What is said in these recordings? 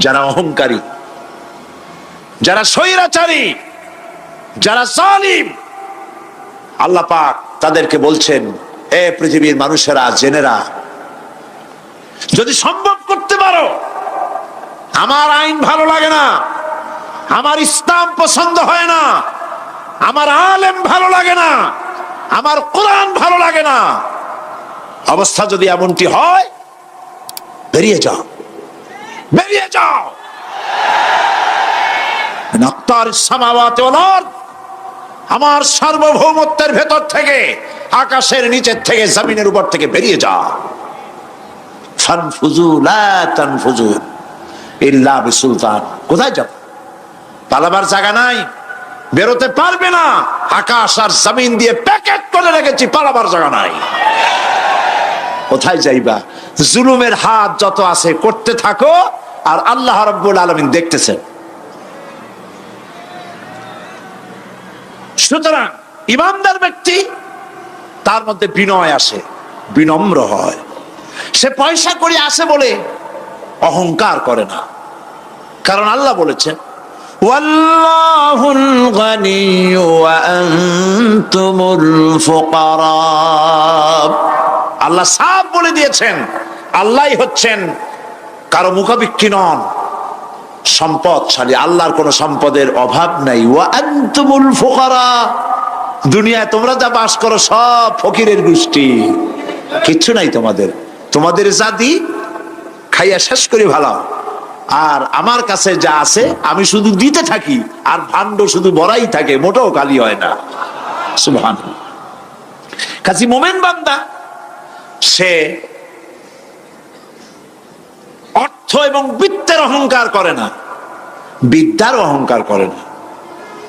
যারা অহংকারী, যারা স্বৈরাচারী, যারা জালিম, আল্লাহ পাক তাদেরকে বলছেন, এ পৃথিবীর মানুষেরা, জেনেরা, যদি সম্ভব করতে পারো, আমার আইন ভালো লাগে না, আমার ইসলাম পছন্দ হয় না, আমার আলেম ভালো লাগে না, আমার কোরআন ভালো লাগে না, অবস্থা যদি এমনটি হয়, বেরিয়ে যাও, বেরিয়ে যাও। আমার সার্বভৌমত্বের ভেতর থেকে, আকাশের নিচের থেকে, জমিনের উপর থেকে বেরিয়ে যাও। ফানফুযু লা তানফুযু ইল্লা বিসুলতান। কোথায় যাব? পালাবার জায়গা নাই, বেরোতে পারবে না। আকাশ আর জমিন দিয়ে প্যাকেট করে রেখেছি, পালাবার জায়গা নাই। কোথায় যাইবা? জুলুমের হাত যত আছে করতে থাকো, আর আল্লাহ রাব্বুল আলামিন দেখতেছেন। সুতরাং ইমানদার ব্যক্তি, তার মধ্যে বিনয় আসে, বিনম্র হয়। সে পয়সা করে আসে বলে অহংকার করে না, কারণ আল্লাহ বলেছেন, ওয়াল্লাহুল গানিয়্যু ওয়া আনতুমুল ফুকারা। আল্লাহ সাফ বলে দিয়েছেন, আল্লাহই হচ্ছেন কারো মুখাপেক্ষী নন, সম্পদশালী। আল্লাহর কোন সম্পদের অভাব নাই। ওয়া আনতুমুল ফুকারা, দুনিয়ায় তোমরা যা বাস করো সব ফকিরের গোষ্ঠী, কিচ্ছু নাই তোমাদের। তোমাদের জাতি খাইয়া শেষ করে ভালো, আর আমার কাছে যা আছে আমি শুধু দিতে থাকি, আর ভাণ্ড শুধু ভরাই থাকে, মোটেও খালি হয় না। সুবহানাল্লাহ। কাজী মোমেন বান্দা সে অর্থ এবং বৃত্তের অহংকার করে না, বিদ্যার অহংকার করে না।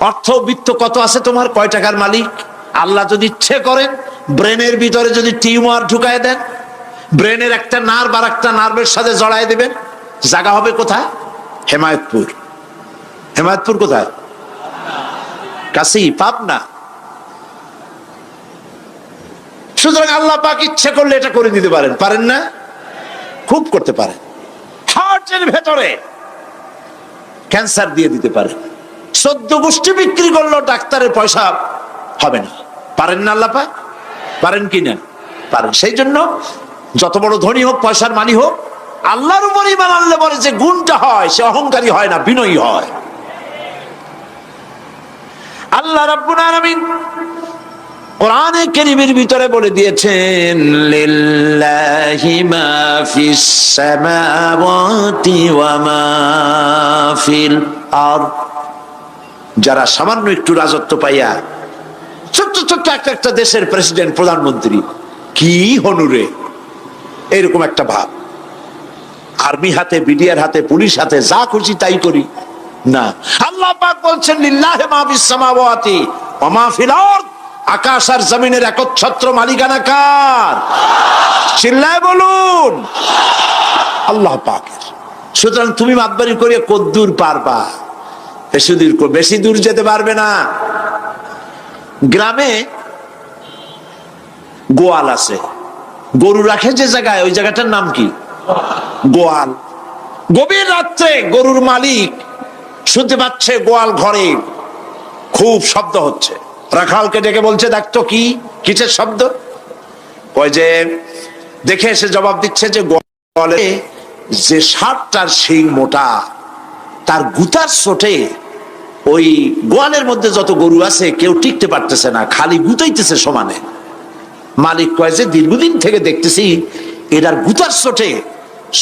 অর্থ বৃত্ত কত আছে তোমার, কয় টাকার মালিক? আল্লাহ যদি ইচ্ছে করেন, ব্রেনের ভিতরে যদি টিউমার ঢুকায় দেন, ব্রেনের একটা নার্ভ আর একটা নার্ভের সাথে জড়ায় দিবেন, জায়গা হবে কোথায়? হেমায়তপুর। হেমায়তপুর কোথায়? কাছেই, পাবনা। সুতরাং আল্লাহ পাক ইচ্ছে করলে এটা করে দিতে পারেন, পারেন না? খুব করতে পারেন। হার্টের ভেতরে ক্যান্সার দিয়ে দিতে পারেন। 14 গোষ্ঠী বিক্রি করলেও ডাক্তারের পয়সা হবে না, পারেন না আল্লাহ পাক? পারেন কিনা? পারেন। সেই জন্য যত বড় ধনী হোক, পয়সার মালিক হোক, আল্লাহর উপর ঈমান আনলে বলে যে গুণটা হয়, সে অহংকারী হয় না, বিনয়ী হয়। আল্লাহ রাব্বুল আলামিন কোরআনে কারীমের ভিতরে বলে দিয়েছেন, লিল্লাহি মা ফিস সামাওয়াতি ওয়া মা ফিল আরদ। যারা সামান্য একটু রাজত্ব পাইয়া, ছোট্ট ছোট্ট একটা দেশের প্রেসিডেন্ট, প্রধানমন্ত্রী, কি হনুরে, এরকম একটা ভাব। আর্মি হাতে, বিডিআর হাতে, পুলিশ হাতে, যা খুশি তাই করি না। আল্লাহ পাক বলছেন, লিল্লাহি মা ফিস সামাওয়াতি ওয়া মা ফিল আরদ। আকাশ আর জমিনের একচ্ছত্র মালিকানা কার? চিল্লায় বলুন, আল্লাহ পাকের। সুতরাং তুমি মাতবাড়ি করে কদ্দূর পারবা? বেশি দূর যেতে পারবে না। গ্রামে গোয়াল আছে, গরু রাখে যে জায়গায়, ওই জায়গাটার নাম কি? গোয়াল। গভীর রাত্রে গরুর মালিক শুনতে পাচ্ছে গোয়াল ঘরে খুব শব্দ হচ্ছে। রাখালকে ডেকে বলছে, দেখতো কি, কিসের শব্দ? ওই যে দেখে এসে জবাব দিচ্ছে যে গোয়ালে যে 7টার শিং মোটা, তার গুতার চোটে ওই গোয়ালের মধ্যে যত গরু আছে কেউ টিকতে পারতেছে না, খালি গুতাইতেছে সমানে। মালিক কয় যে দীর্ঘদিন থেকে দেখতেছি এটার গুতার চোটে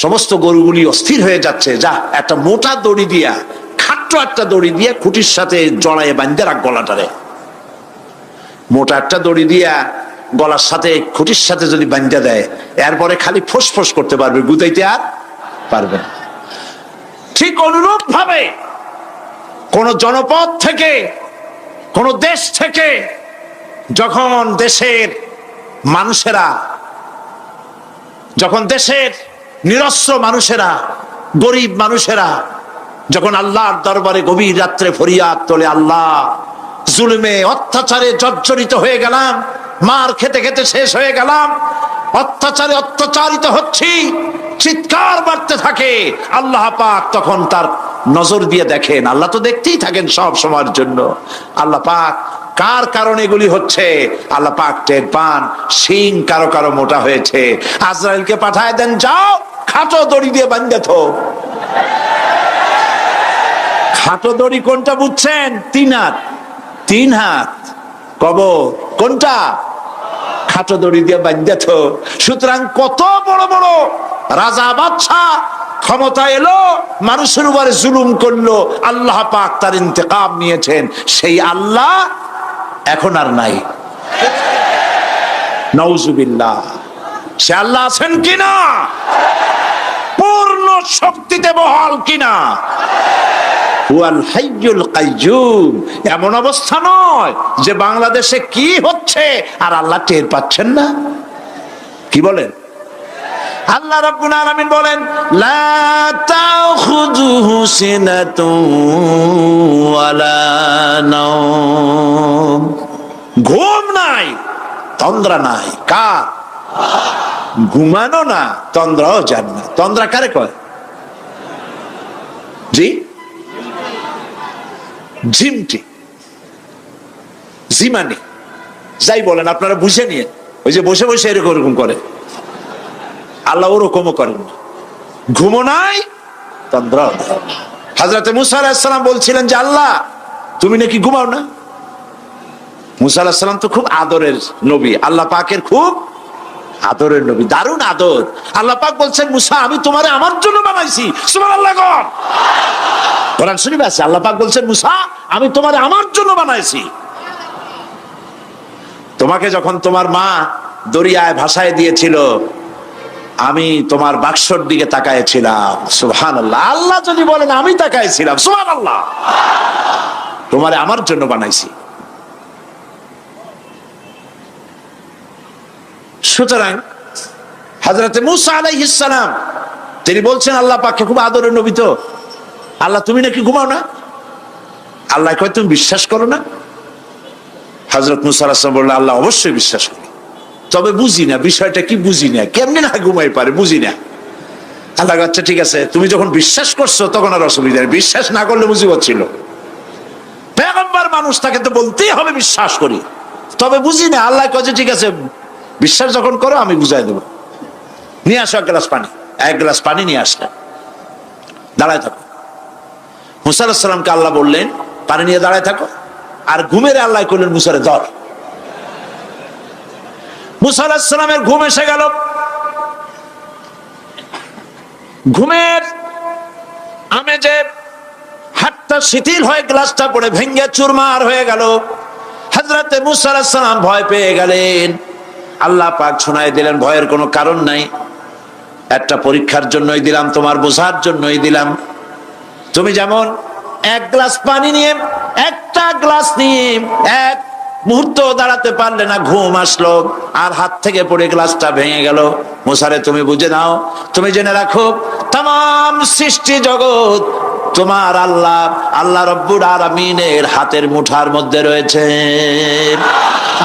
সমস্ত গরুগুলি অস্থির হয়ে যাচ্ছে, যা একটা মোটা দড়ি দিয়া, খাট্ট একটা দড়ি দিয়া খুঁটির সাথে জড়াইয়ে বাঁধতে রাখ গলাটারে। মোটা একটা দড়ি দিয়া গলার সাথে, খুঁটির সাথে যদি বাঁধতে দেয়, এরপরে খালি ফোঁস করতে পারবে, গুতাইতে আর পারবে না। ঠিক অনুরূপ ভাবে কোন জনপদ থেকে, কোন দেশ থেকে যখন দেশের মানুষেরা, যখন দেশের নিরস্ত্র মানুষেরা, গরিব মানুষেরা যখন আল্লাহর দরবারে গভীর রাত্রে ফরিয়াদ তোলে, আল্লাহ জুলুমে অত্যাচারে জর্জরিত হয়ে গেলাম, মার খেতে খেতে শেষ হয়ে গেলাম, অত্যাচারে অত্যাচারিত হচ্ছি, চিৎকার বাড়তে থাকে, আল্লাহ পাক তখন তার নজর দিয়ে দেখেন। আল্লাহ তো দেখতেই থাকেন সব সময়ের জন্য। আল্লাহ পাক কার কারণে এগুলি হচ্ছে আল্লাহ পাক টের পান। শিং কারো কারো মোটা হয়েছে, আজরাইলকে পাঠায় দেন, যাও খাটো দড়ি দিয়ে বাঁধে থো। খাটো দড়ি কোনটা বুঝছেন? 3 হাত, 3 হাত কবর কোনটা? খাটো দড়ি দিয়ে বাঁধে থো। সুতরাং কত বড় বড় রাজা বাদশাহ ক্ষমতা এলো, মানুষের উপরে জুলুম করলো, আল্লাহ পাক তার ইন্তেকাম নিয়েছেন। সেই আল্লাহ এখন আর নাই, নাউজুবিল্লাহ। সে আল্লাহ আছেন কিনা? পূর্ণ শক্তিতে বহাল কিনা? হুয়াল হাইয়ুল কাইয়্যুম। এমন অবস্থা নয় যে বাংলাদেশে কি হচ্ছে আর আল্লাহ টের পাচ্ছেন না। কি বলেন? আল্লাহ রাব্বুল আলামিন বলেন, লা তাখুযুহু সিনাতুন ওয়ালা নাওম। ঘুম নাই, তন্দ্রা নাই। কার? ঘুমানো না, তন্দ্রাও যান না। তন্দ্রা কারে কয়? জি, ঝিমটি, জিমানি, যাই বলেন আপনারা বুঝে নিয়ে। ওই যে বসে বসে এরকম করে, আল্লাহ ওরকমও করেন না। ঘুমো নাই, তন্দ্রাও নাই। হযরতে মুসা আলাইহিস সালাম বলছিলেন যে আল্লাহ তুমি নাকি ঘুমাও না। মুসা আলাইহিস সালাম তো খুব আদরের নবী, আল্লাহ পাকের খুব আদরের নবী, দারুণ আদর। আল্লাহ পাক বলছেন, মুসা আমি তোমারে আমার জন্য বানাইছি। সুবহানাল্লাহ। কোরআন শরীফে আছে, আল্লাহ পাক বলছেন, মুসা আমি তোমারে আমার জন্য বানাইছি। তোমাকে যখন তোমার মা দরিয়ায় ভাসায় দিয়েছিল, আমি তোমার বাক্সর দিকে তাকাইছিলাম। সুবহানাল্লাহ। আল্লাহ যদি বলেন আমি তাকাইছিলাম, সুবহানাল্লাহ। তোমারে আমার জন্য বানাইছি। সুতরাং হযরতে মুসা আলাইহিস সালাম তিনি বলছেন আল্লাহ পাককে খুব আদরের নবী, তো আল্লাহ তুমি নাকি ঘুমাও না। আল্লাহ কয় তুমি বিশ্বাস করো না? হযরত মুসা আলাইহিস সালাম বললেন, আল্লাহ অবশ্যই বিশ্বাস করি, তবে বুঝি না বিষয়টা কি, বুঝি না কেমনে না ঘুমাই পারে, বুঝি না। আল্লাহ আচ্ছা ঠিক আছে, তুমি যখন বিশ্বাস করছো তখন আর অসুবিধা নেই, বিশ্বাস না করলে মুসিবত ছিল। পয়গম্বর মানুষ, তাকে তো বলতেই হবে বিশ্বাস করি, তবে বুঝি না। আল্লাহ কয় ঠিক আছে, বিশ্বাস যখন করো আমি বুঝাই দেবো। নিয়ে আসো 1 গ্লাস পানি। 1 গ্লাস পানি নিয়ে আসলেন, দাঁড়ায় থাকো। মুসা আলাইহিস সালামকে আল্লাহ বললেন পানি নিয়ে দাঁড়ায় থাকো, আর ঘুমের আল্লাহ করলেন মুসারে ধর। মুসা আলাইহিস সালামের ঘুম এসে গেল। ঘুমের আমেজে হাতটা শিথিল হয়ে গ্লাসটা পড়ে ভেঙে চুরমার হয়ে গেল। হযরতে মুসা আলাইহিস সালাম ভয় পেয়ে গেলেন। আল্লাহ পাক শোনায় দিলেন, ভয়ের কোনো কারণ নাই, একটা পরীক্ষার জন্যই দিলাম, তোমার বোঝার জন্যই দিলাম। তুমি যেমন 1 গ্লাস পানি নিয়ে, একটা গ্লাস নিয়ে 1 মুহূর্ত দাঁড়াতে পারলে না, ঘুম আসলো আর হাত থেকে পড়ে গ্লাসটা ভেঙে গেল। মুসারে তুমি বুঝে নাও, তুমি জেনে রাখো, তাম সৃষ্টি জগৎ তোমার আল্লাহ, আল্লাহ রব্বুল আলামিনের হাতের মুঠার মধ্যে রয়েছে।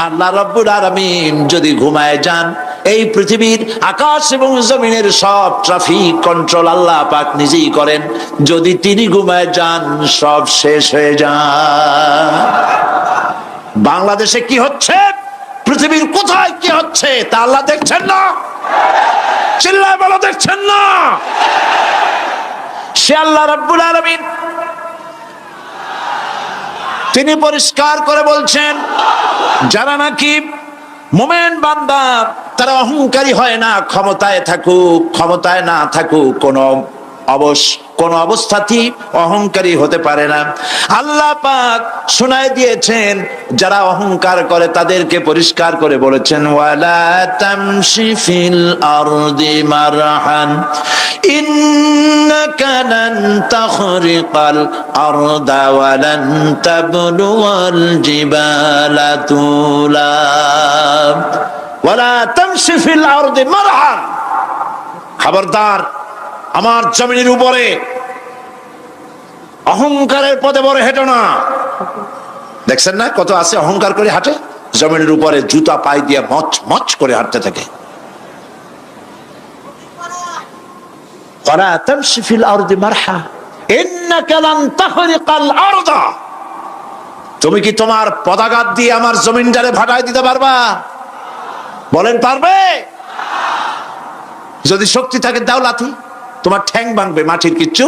আল্লাহ রব্বুল আলামিন যদি ঘুমায় যান, এই পৃথিবীর আকাশ এবং জমিনের সব ট্রাফিক কন্ট্রোল আল্লাহ পাক নিজেই করেন। যদি তিনি ঘুমায় যান, সব শেষ হয়ে যায়। বাংলাদেশে কি হচ্ছে, পৃথিবীর কোথায় কি হচ্ছে তা আল্লাহ দেখছেন না? চিল্লায় বলো, দেখছেন না? সে আল্লাহ রাব্বুল আলামিন তিনি পরিষ্কার করে বলছেন, যারা নাকি মুমিন বান্দা তারা অহংকারী হয় না, ক্ষমতায় থাকুক ক্ষমতায় না থাকুক, কোন অবস্থাতেই অহংকারী হতে পারে না। আল্লাহ পাক শোনায় দিয়েছেন, যারা অহংকার করে তাদেরকে পরিষ্কার করে বলেছেন, ওয়ালা তামশি ফিল আরদি মারহান ইন্নাকা লান তাখরিকাল আরদা ওয়া লান তাবলুগাল জিবালা তুলা ওয়ালা তামশি ফিল আরদি মারহান। খবরদার, আমার জমিনের উপরে অহংকারের পদে বড় হেঁটো না। দেখছেন না কত আছে অহংকার করে হাঁটে, জমিনের উপরে জুতা পায়ে দিয়ে মচ মচ করে হাঁটতে থাকে। ফালা তামশি ফিল আরদি মারহা ইন্নাকা লান তাখরিকাল আরদা। তুমি কি তোমার পদাঘাত দিয়ে আমার জমিনটারে ফাটাই দিতে পারবা? বলেন পারবে? যদি শক্তি থাকে দাও লাথি, তোমার ঠ্যাং ভাঙবে, মাটির কিচ্ছু।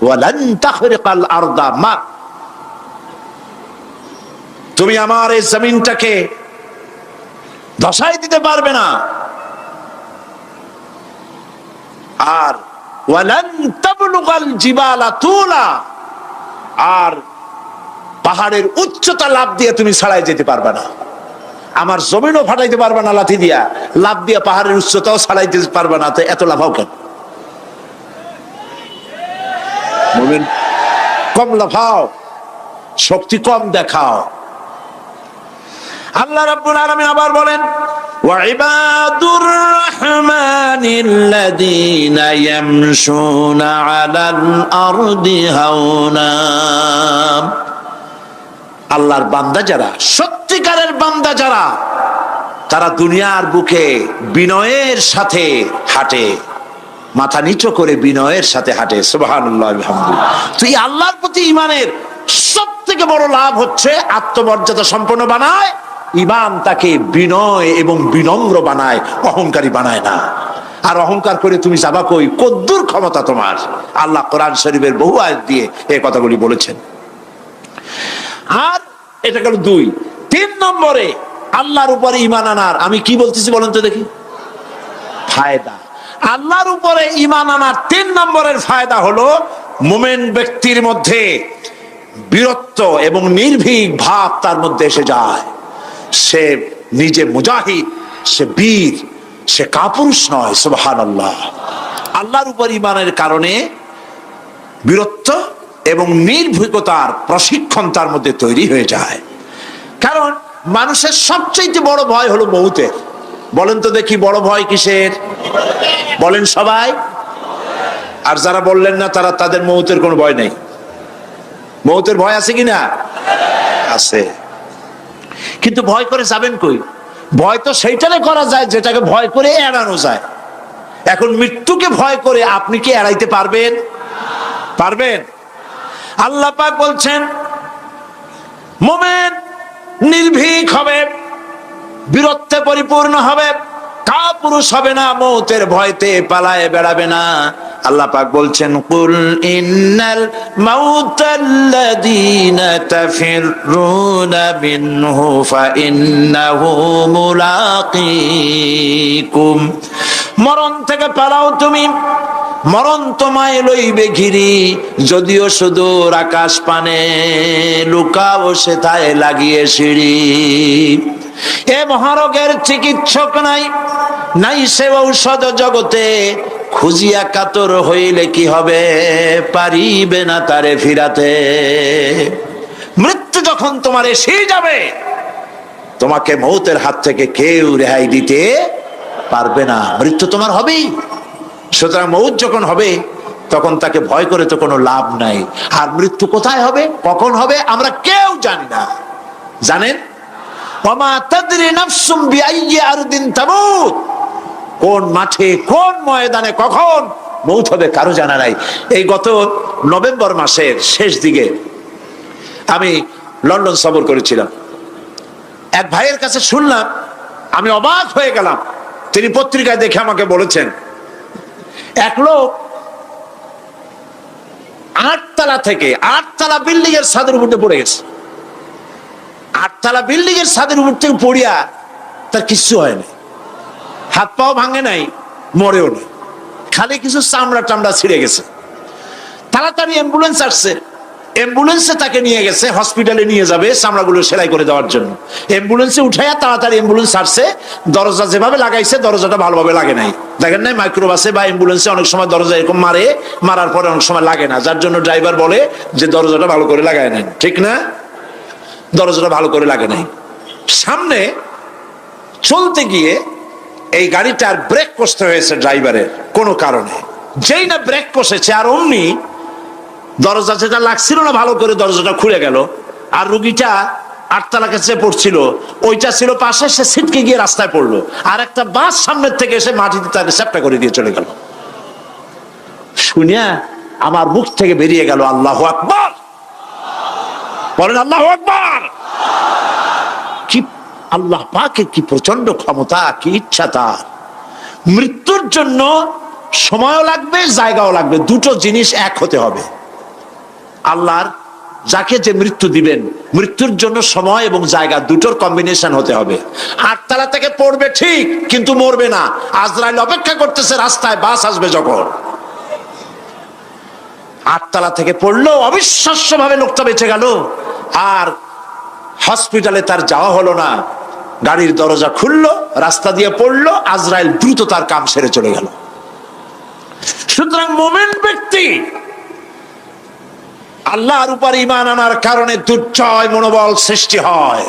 ওয়ালান তাখরিকাল আরদা মা, তুমি আমার এই জমিনটাকে ধসাই দিতে পারবে না। আর ওয়ালান তাবলুগাল জিবালা তুলা, আর পাহাড়ের উচ্চতা লাফ দিয়ে তুমি ছাড়াই যেতে পারবে না। আমার জমিনও ফাটাইতে পারবে না লাথি দিয়া, লাফ দিয়া পাহাড়ের উচ্চতাও ছাড়াইতে পারবে না। তো এত লাফাও কেন? মুমিন কম লাফাও, শক্তি কম দেখাও। আল্লাহ রাব্বুল আলামিন আবার বলেন ওয়া ইবাদুর রাহমানিল্লাযীনা ইয়ামশুনা আলাল আরদি হাওনা। আল্লাহর বান্দা যারা, সত্যিকারের বান্দা যারা, তারা দুনিয়ার বুকে বিনয়ের সাথে হাঁটে, মাথা নিচু করে বিনয়ের সাথে হাঁটে। সুবহানাল্লাহ আলহামদুলিল্লাহ। তো এই আল্লাহর প্রতি ঈমানের সব থেকে বড় লাভ হচ্ছে আত্মমর্যাদা সম্পন্ন বানায়। ঈমান তাকে বিনয় এবং বিনম্র বানায়, অহংকারী বানায় না। আর অহংকার করে তুমি যাবা কই? কদ্দুর ক্ষমতা তোমার? আল্লাহ কোরআন শরীফের বহু আয়াত দিয়ে এই কথাগুলি বলেছেন। আর এটা গেল 2। 3 নম্বরে আল্লাহর উপরে ঈমান আনার, আমি কি বলতেছি বলেন তো দেখি, ফায়দা। আল্লাহর উপরে ঈমান আনার 3 নম্বরের ফায়দা হলো মুমিন ব্যক্তির মধ্যে বীরত্ব এবং নির্ভীক ভাব তার মধ্যে এসে যায়। সে নিজে মুজাহিদ, সে বীর, সে কাপুরুষ নয়। সুবহানাল্লাহ। আল্লাহর উপর ঈমানের কারণে বীরত্ব এবং নির্ভীকতার প্রশিক্ষণ তার মধ্যে তৈরি হয়ে যায়। কারণ মানুষের সবচেয়ে বড় ভয় হলো মৌতের। বলেন তো দেখি, বড় ভয় কিসের? বলেন সবাই। আর যারা বললেন না তারা, তাদের মৌতের কোনো ভয় নেই। মৌতের ভয় আছে কিনা? আছে। কিন্তু ভয় করে যাবেন কই? ভয় তো সেইটারে করা যায় যেটাকে ভয় করে এড়ানো যায়। এখন মৃত্যুকে ভয় করে আপনি কি এড়াইতে পারবেন? পারবেন? আল্লাহ পাক বলছেন মুমিন নির্ভীক হবে, বীরত্বে পরিপূর্ণ হবে, কাপুরুষ হবে না, মৌতের ভয়তে পালায়ে বেড়াবে না। আল্লাহ পাক বলছেন কুল ইন্নাল মাউতাল্লাযীনা তাফিরুনা মিনহু ফাইন্নাহু মুলাকীকুম। মরণ থেকে পালাও তুমি, মরণ তোমায় লইবে ঘিরি। যদিও সুদূর আকাশ পানে, লুকাও সেথায় লাগিয়ে সিঁড়ি। এ মহারোগের চিকিৎসক নাই, নাই সে ঔষধ জগতে। খুঁজিয়া কাতর হইলে কি হবে, পারিবে না তারে ফিরাতে। মৃত্যু যখন তোমার এসে যাবে, তোমাকে মৌতের হাত থেকে কেউ রেহাই দিতে পারবে না। মৃত্যু তোমার হবেই। সুতরাং মৌত যখন হবে তখন তাকে ভয় করে তো কোনো লাভ নাই। আর মৃত্যু কোথায় হবে, কখন হবে, আমরা কেউ জানি না। জানেন? ওমা তাদরি নাফসুম বিআইয়ি আরদিন তামুত। কোন মাঠে, কোন ময়দানে কখন মৌত হবে কারো জানা নাই। এই গত নভেম্বর মাসের শেষ দিকে আমি লন্ডন সফর করেছিলাম। এক ভাইয়ের কাছে শুনলাম, আমি অবাক হয়ে গেলাম। তিনি পত্রিকায় দেখে আমাকে বলেছেন এক লোক 8 তলা থেকে 8 তলা বিল্ডিং এর ছাদের উপরে পড়ে গেছে। 8 তলা বিল্ডিং এর ছাদের উপর থেকে পড়িয়া তার কিছু হয় না, হাত পাও ভাঙে নাই, মরেও না, খালি কিছু চামড়া টামড়া ছিঁড়ে গেছে। তাড়াতাড়ি অ্যাম্বুলেন্স আসছে, অ্যাম্বুলেন্সে তাকে নিয়ে গেছে, হসপিটালে নিয়ে যাবে চামড়াগুলো সেলাই করে দেওয়ার জন্য। অ্যাম্বুলেন্সে উঠাইয়া তাড়াতাড়ি অ্যাম্বুলেন্স আসছে। দরজা যেভাবে লাগাইছে দরজাটা ভালোভাবে লাগে নাই। দেখেন নাই মাইক্রোবাসে বা অ্যাম্বুলেন্সে অনেক সময় দরজা এরকম মারে, মারার পরে অনেক সময় লাগে না, যার জন্য ড্রাইভার বলে যে দরজাটা ভালো করে লাগায় নাই। ঠিক না? দরজাটা ভালো করে লাগে নাই। সামনে চলতে গিয়ে এই গাড়িটার ব্রেক কষতে হয়েছে ড্রাইভারের কোনো কারণে। যেই না ব্রেক কষেছে আর অমনি দরজা যেটা লাগছিল না ভালো করে, দরজাটা খুলে গেল। আর রুগীটা 8 তলা কাছে পড়ছিল, ওইটা ছিল পাশে, সে ছিটকে গিয়ে রাস্তায় পড়লো। আর একটা বাস সামনের থেকে এসে মাটিতে তাকে চ্যাপ্টা করে দিয়ে চলে গেল। শুনিয়া আমার মুখ থেকে বেরিয়ে গেল আল্লাহু আকবার। বলেন আল্লাহু আকবার। কি আল্লাহ পাকের কি প্রচন্ড ক্ষমতা, কি ইচ্ছা তার। মৃত্যুর জন্য সময়ও লাগবে, জায়গাও লাগবে, দুটো জিনিস এক হতে হবে। আল্লাহর যাকে যে মৃত্যু দিবেন, মৃত্যুর জন্য সময় এবং জায়গা দুটোর কম্বিনেশন হতে হবে। 8 তলা থেকে পড়বে ঠিক, কিন্তু মরবে না। আজরাইল অপেক্ষা করতেছে রাস্তায়, বাস আসবে যখন। 8 তলা থেকে পড়লো, অবিশ্বাস্য ভাবে লোকটা বেঁচে গেল। আর হসপিটালে তার যাওয়া হলো না, গাড়ির দরজা খুললো, রাস্তা দিয়ে পড়লো, আজরাইল দ্রুত তার কাম সেরে চলে গেল। সুতরাং মুমিন ব্যক্তি আল্লাহর উপর ঈমান আনার কারণে দুর্জয় মনোবল সৃষ্টি হয়।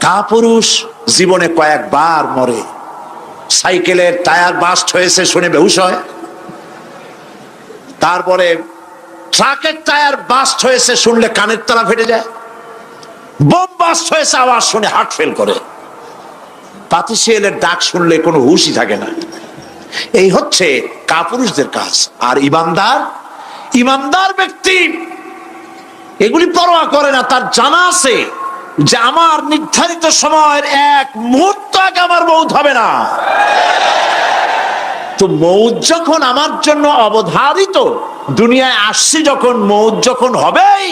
কাপুরুষ জীবনে কয়েকবার মরে, সাইকেলের টায়ার বাস্ট হয়েছে শুনে বেহুশ হয়, তারপরে ট্রাকের টায়ার বাস্ট হয়েছে শুনলে কানের তলা ফেটে যায়, বোম বাস্ট হয়েছে আওয়াজ শুনে হার্ট ফেল করে, পাতিশিয়ালের ডাক শুনলে কোনো হুশই থাকে না। এই হচ্ছে কাপুরুষদের কাজ। আর ইমানদার ব্যক্তি এগুলি পরোয়া করে না। তার জানা আছে যে আমার নির্ধারিত সময়ের এক মুহূর্ত আগে আমার মৌত হবে না। তো মৌত যখন আমার জন্য অবধারিত, দুনিয়ায় আসছি যখন, মৌত যখন হবেই,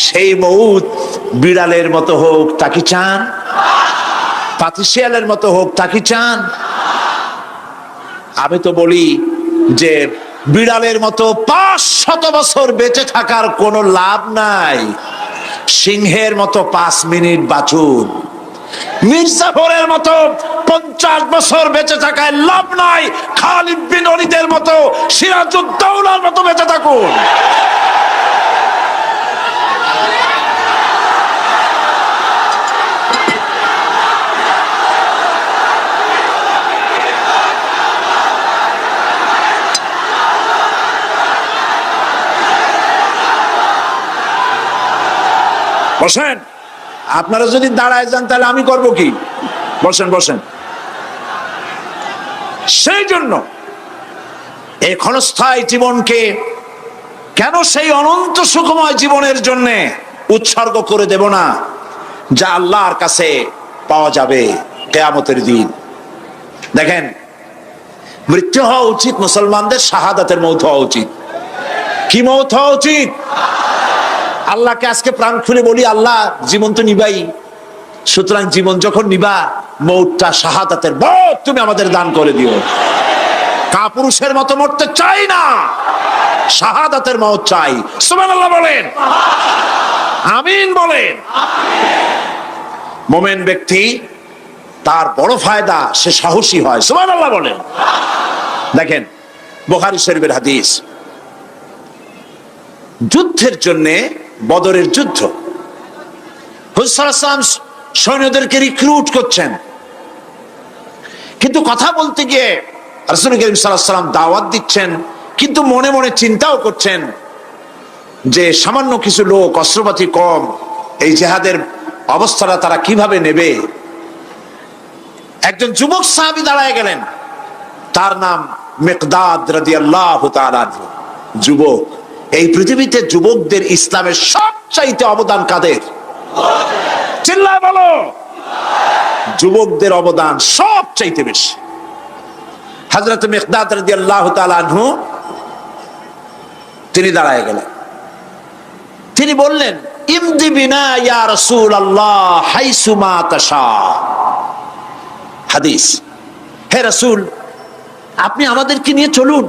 সেই মৌত বিড়ালের মতো হোক তা কি চান? পাতিশিয়ালের মতো হোক তা কি চান? আমি তো বলি যে বিড়ালের মতো 500 বছর বেঁচে থাকার কোনো লাভ নাই, সিংহের মতো 5 মিনিট বাঁচুন। মির্জাফরের মতো 50 বছর বেঁচে থাকায় লাভ নাই, খালিদ বিন ওলীদের মতো, সিরাজউদ্দৌলার মতো বেঁচে থাকুন। বসেন, আপনারা যদি দাঁড়ায় যান তাহলে আমি করব কি? বসেন বসেন। সেই জন্য এই ক্ষণস্থায়ী জীবনকে কেন সেই অনন্ত সুখময় জীবনের জন্য উৎসর্গ করে দেব না, যা আল্লাহর কাছে পাওয়া যাবে কিয়ামতের দিন। দেখেন, মৃত্যু হওয়া উচিত মুসলমানদের শাহাদাতের মৌত হওয়া উচিত। কি মৌত হওয়া উচিত? আল্লাহকে আজকে প্রাণ খুলে বলি, আল্লাহ জীবন তো নিবাই, সুতরাং জীবন যখন নিবা, মৌতটা শাহাদাতের মৌত তুমি আমাদের দান করে দিও। কাপুরুষের মতো মরতে চাই না, শাহাদাতের মৌত চাই। সুবহানাল্লাহ বলেন, আমিন বলেন। মুমিন ব্যক্তি তার বড় ফায়দা, সে সাহসী হয়। সুবহানাল্লাহ বলেন। দেখেন, বুখারী শরীফের হাদিস, যুদ্ধের জন্য, বদরের যুদ্ধ, হুজুর সাল্লাল্লাহু আলাইহি ওয়াসাল্লাম সৈন্যদেরকে রিক্রুট করছেন, কিন্তু কথা বলতে গিয়ে রাসূল করিম সাল্লাল্লাহু আলাইহি ওয়াসাল্লাম দাওয়াত দিচ্ছেন, কিন্তু মনে মনে চিন্তাও করছেন যে সামান্য কিছু লোক, অস্ত্রপাতি কম, এই জিহাদের অবস্থাটা তারা কিভাবে নেবে। একজন যুবক সাহাবী দাঁড়ায় গেলেন, তার নাম মিকদাদ রাদিয়াল্লাহু তাআলা আনহু। যুবক, এই পৃথিবীতে যুবকদের ইসলামের সবচাইতে অবদান কাদের? চিল্লায় বলো। যুবকদের অবদান সবচাইতে বেশি। হযরত মিকদাদ রাদিয়াল্লাহু তাআলা আনহু তিনি দাঁড়ায় গেলেন, তিনি বললেন, ইমদি বিনা ইয়া রাসূলুল্লাহ হাইসুমা তাশা। হাদিস, হে রাসূল, আপনি আমাদেরকে নিয়ে চলুন।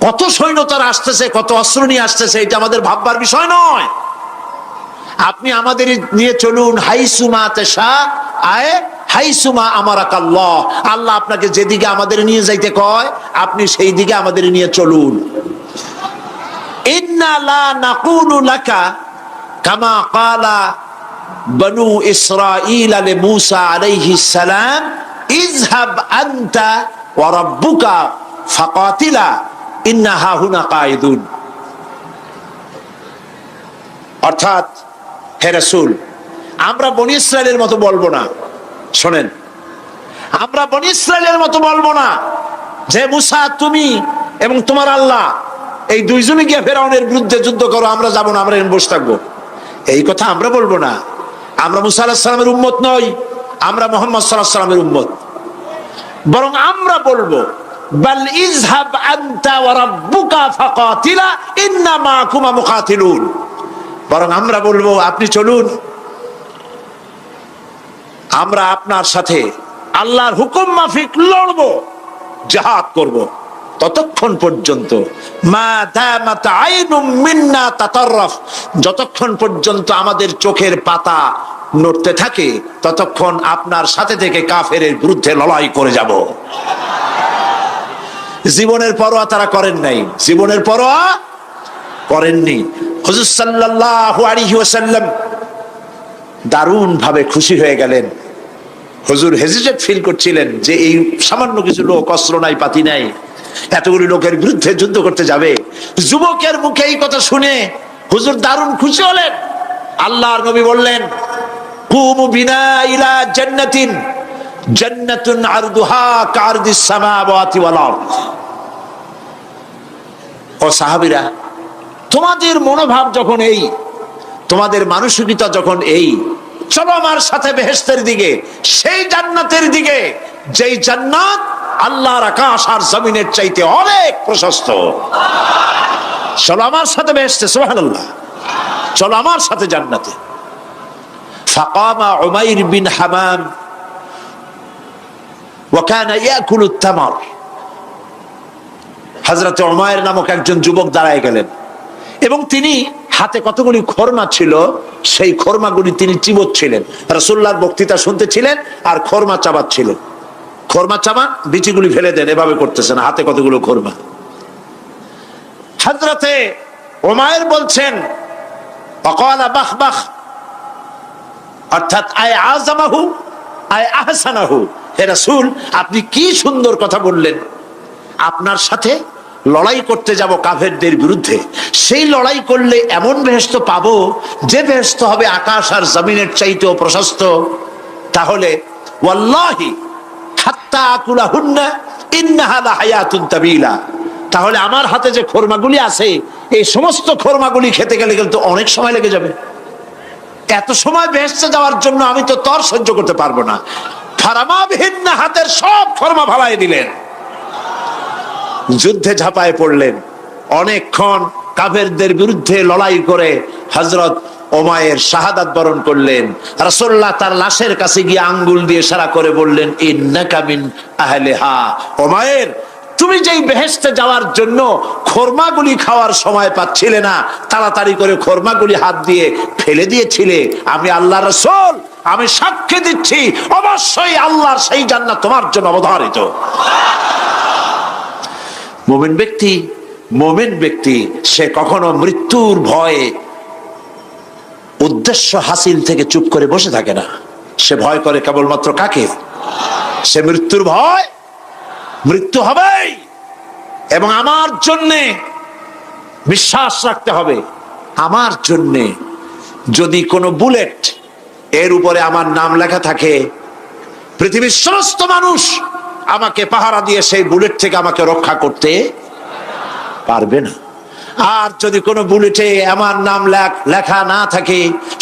কত সৈন্য তারা আসতেছে, কত অস্ত্র নিয়ে আসতেছে, এটা আমাদের ভাববার বিষয় নয়। আপনি আমাদের নিয়ে চলুন, হাইসুমা তাশা আয় হাইসুমা আমারাকাল্লাহ। আল্লাহ আপনাকে যেদিকে আমাদের নিয়ে যাইতে কয়, আপনি সেই দিকে আমাদের নিয়ে চলুন। ইন্না লা নাকুলু লাকা কামা ক্বালা বনু ইসরাঈল লি মূসা আলাইহিস সালাম, ইযহাব আনতা ওয়া রাব্বুকা ফাকাতিলা ইন্না হাহুনা কায়িদুন। অর্থাৎ, হে রাসূল, আমরা বনি ইসরাইলের মতো বলবো না। শোনেন, আমরা বনি ইসরাইলের মতো বলবো না যে মুসা তুমি এবং তোমার আল্লাহ এই দুইজনে গিয়ে ফেরাউনের বিরুদ্ধে যুদ্ধ করো, আমরা যাবো না, আমরা এখানে বসে থাকবো। এই কথা আমরা বলবো না। আমরা মুসা আলাইহিস সালামের উম্মত নই, আমরা মুহাম্মদ সাল্লাল্লাহু আলাইহি ওয়াসাল্লামের উম্মত। বরং আমরা বলবো বাল ইযহাব আনতা ওয়া রাব্বুকা ফাকাতিলা ইন্না মাআকুমা মুকাতিলুন। বরং আমরা বলবো আপনি চলুন, আমরা আপনার সাথে আল্লাহর হুকুম মাফিক লড়বো, জিহাদ করব। ততক্ষণ পর্যন্ত মা দামাত আইনুম মিন্না তাতাররাফ, যতক্ষণ পর্যন্ত আমাদের চোখের পাতা নড়তে থাকে ততক্ষণ আপনার সাথে থেকে কাফেরের বিরুদ্ধে লড়াই করে যাব। জীবনের পরোয়া তারা করেন নাই, জীবনের পরোয়া করেননি। হুজুর সাল্লাল্লাহু আলাইহি ওয়াসাল্লাম দারুণ ভাবে খুশি হয়ে গেলেন। হুজুর হেজিটেট ফিল করছিলেন যে এই সামান্য কিছু লোক, অস্ত্র নাই পাতি নাই, এতগুলি লোকের বিরুদ্ধে যুদ্ধ করতে যাবে। যুবকের মুখে এই কথা শুনে হুজুর দারুণ খুশি হলেন। আল্লাহর নবী বললেন কুমু বিনা ইলা জান্নাতিন জান্নাতুন আরদুহা কারদিস সামাওয়াতি ওয়াল আরদ। ও সাহাবীরা, তোমাদের মনোভাব যখন এই, তোমাদের মানসিকতা যখন এই, চলো আমার সাথে বেহেশতের দিকে, সেই জান্নাতের দিকে যেই জান্নাত আল্লাহর আকাশ আর জমিনের চাইতে অনেক প্রশস্ত। চলো আমার সাথে বেহেশতে, সুবহানাল্লাহ, চলো আমার সাথে জান্নাতে। ফাকামা উমাইর বিন হামাম ওয়া কানা ইয়াকুলুত তামার। হযরত উমাইর নামক একজন যুবক দাঁড়ায় গেলেন এবং তিনি হাতে কতগুলি খরমা ছিল, সেই খরমাগুলি তিনি চিবোচ্ছিলেন। রাসূলুল্লাহর বক্তৃতা শুনতেছিলেন আর খরমা চাবাচ্ছিলেন। খরমা চাবান, বিচিগুলি ফেলে দেন, এভাবে করতেছেন, হাতে কতগুলো খরমা। হযরতে উমাইর বলছেন ওয়াকালা বাখ বাখ, অর্থাৎ আয় আযমাহু আয় আহসানাহু, হে রাসূল আপনি কি সুন্দর কথা বললেন। আপনার সাথে লড়াই করতে যাব কাফেরদের বিরুদ্ধে, সেই লড়াই করলে এমন বেহেশত পাবো যে বেহেশত হবে আকাশ আর জমিনের চাইতেও প্রশস্ত। তাহলে ওয়াল্লাহি হাত্তা আকুলাহুন্না ইন্নাহা লাহায়াতুন তাবিলা, তাহলে আমার হাতে যে খরমাগুলি আছে এই সমস্ত খরমাগুলি খেতে গেলে কিন্তু অনেক সময় লেগে যাবে। এত সময় বেহেশতে যাওয়ার জন্য আমি তো তর সহ্য করতে পারবো না। ফারামাবিহিন্না, হাতের সব খরমা ফালাই দিলেন, যুদ্ধে ঝাঁপায় পড়লেন। অনেকক্ষণ কাফেরদের বিরুদ্ধে লড়াই করে হযরত উমাইর শাহাদাত বরণ করলেন। রাসূলুল্লাহ তার লাশের কাছে গিয়ে আঙ্গুল দিয়ে ইশারা করে বললেন ইন্নাকা মিন আহলিহা। উমাইর, তুমি যেই বেহেশতে যাওয়ার জন্য খরমাগুলি খাওয়ার সময় পাচ্ছিলে না, তাড়াতাড়ি করে খরমাগুলি হাত দিয়ে ফেলে দিয়েছিলে, আমি আল্লাহর রাসূল, আমি সাক্ষ্য দিচ্ছি অবশ্যই আল্লাহর সেই জান্নাত তোমার জন্য অবধারিত। মুমিন ব্যক্তি সে কখনো মৃত্যুর ভয়ে উদ্দেশ্য হাসিল থেকে চুপ করে বসে থাকে না। সে ভয় করে কেবলমাত্র কাকে? সে মৃত্যুর ভয়, মৃত্যু হবেই এবং আমার জন্যে বিশ্বাস রাখতে হবে। আমার জন্যে যদি কোনো বুলেট এর উপরে আমার নাম লেখা থাকে, পৃথিবীর সমস্ত মানুষ আমাকে পাহারা দিয়ে সেই বুলেট থেকে আমাকে রক্ষা করতে পারবে না। আর যদি কোনো বুলেটে আমার নাম লেখা না থাকে,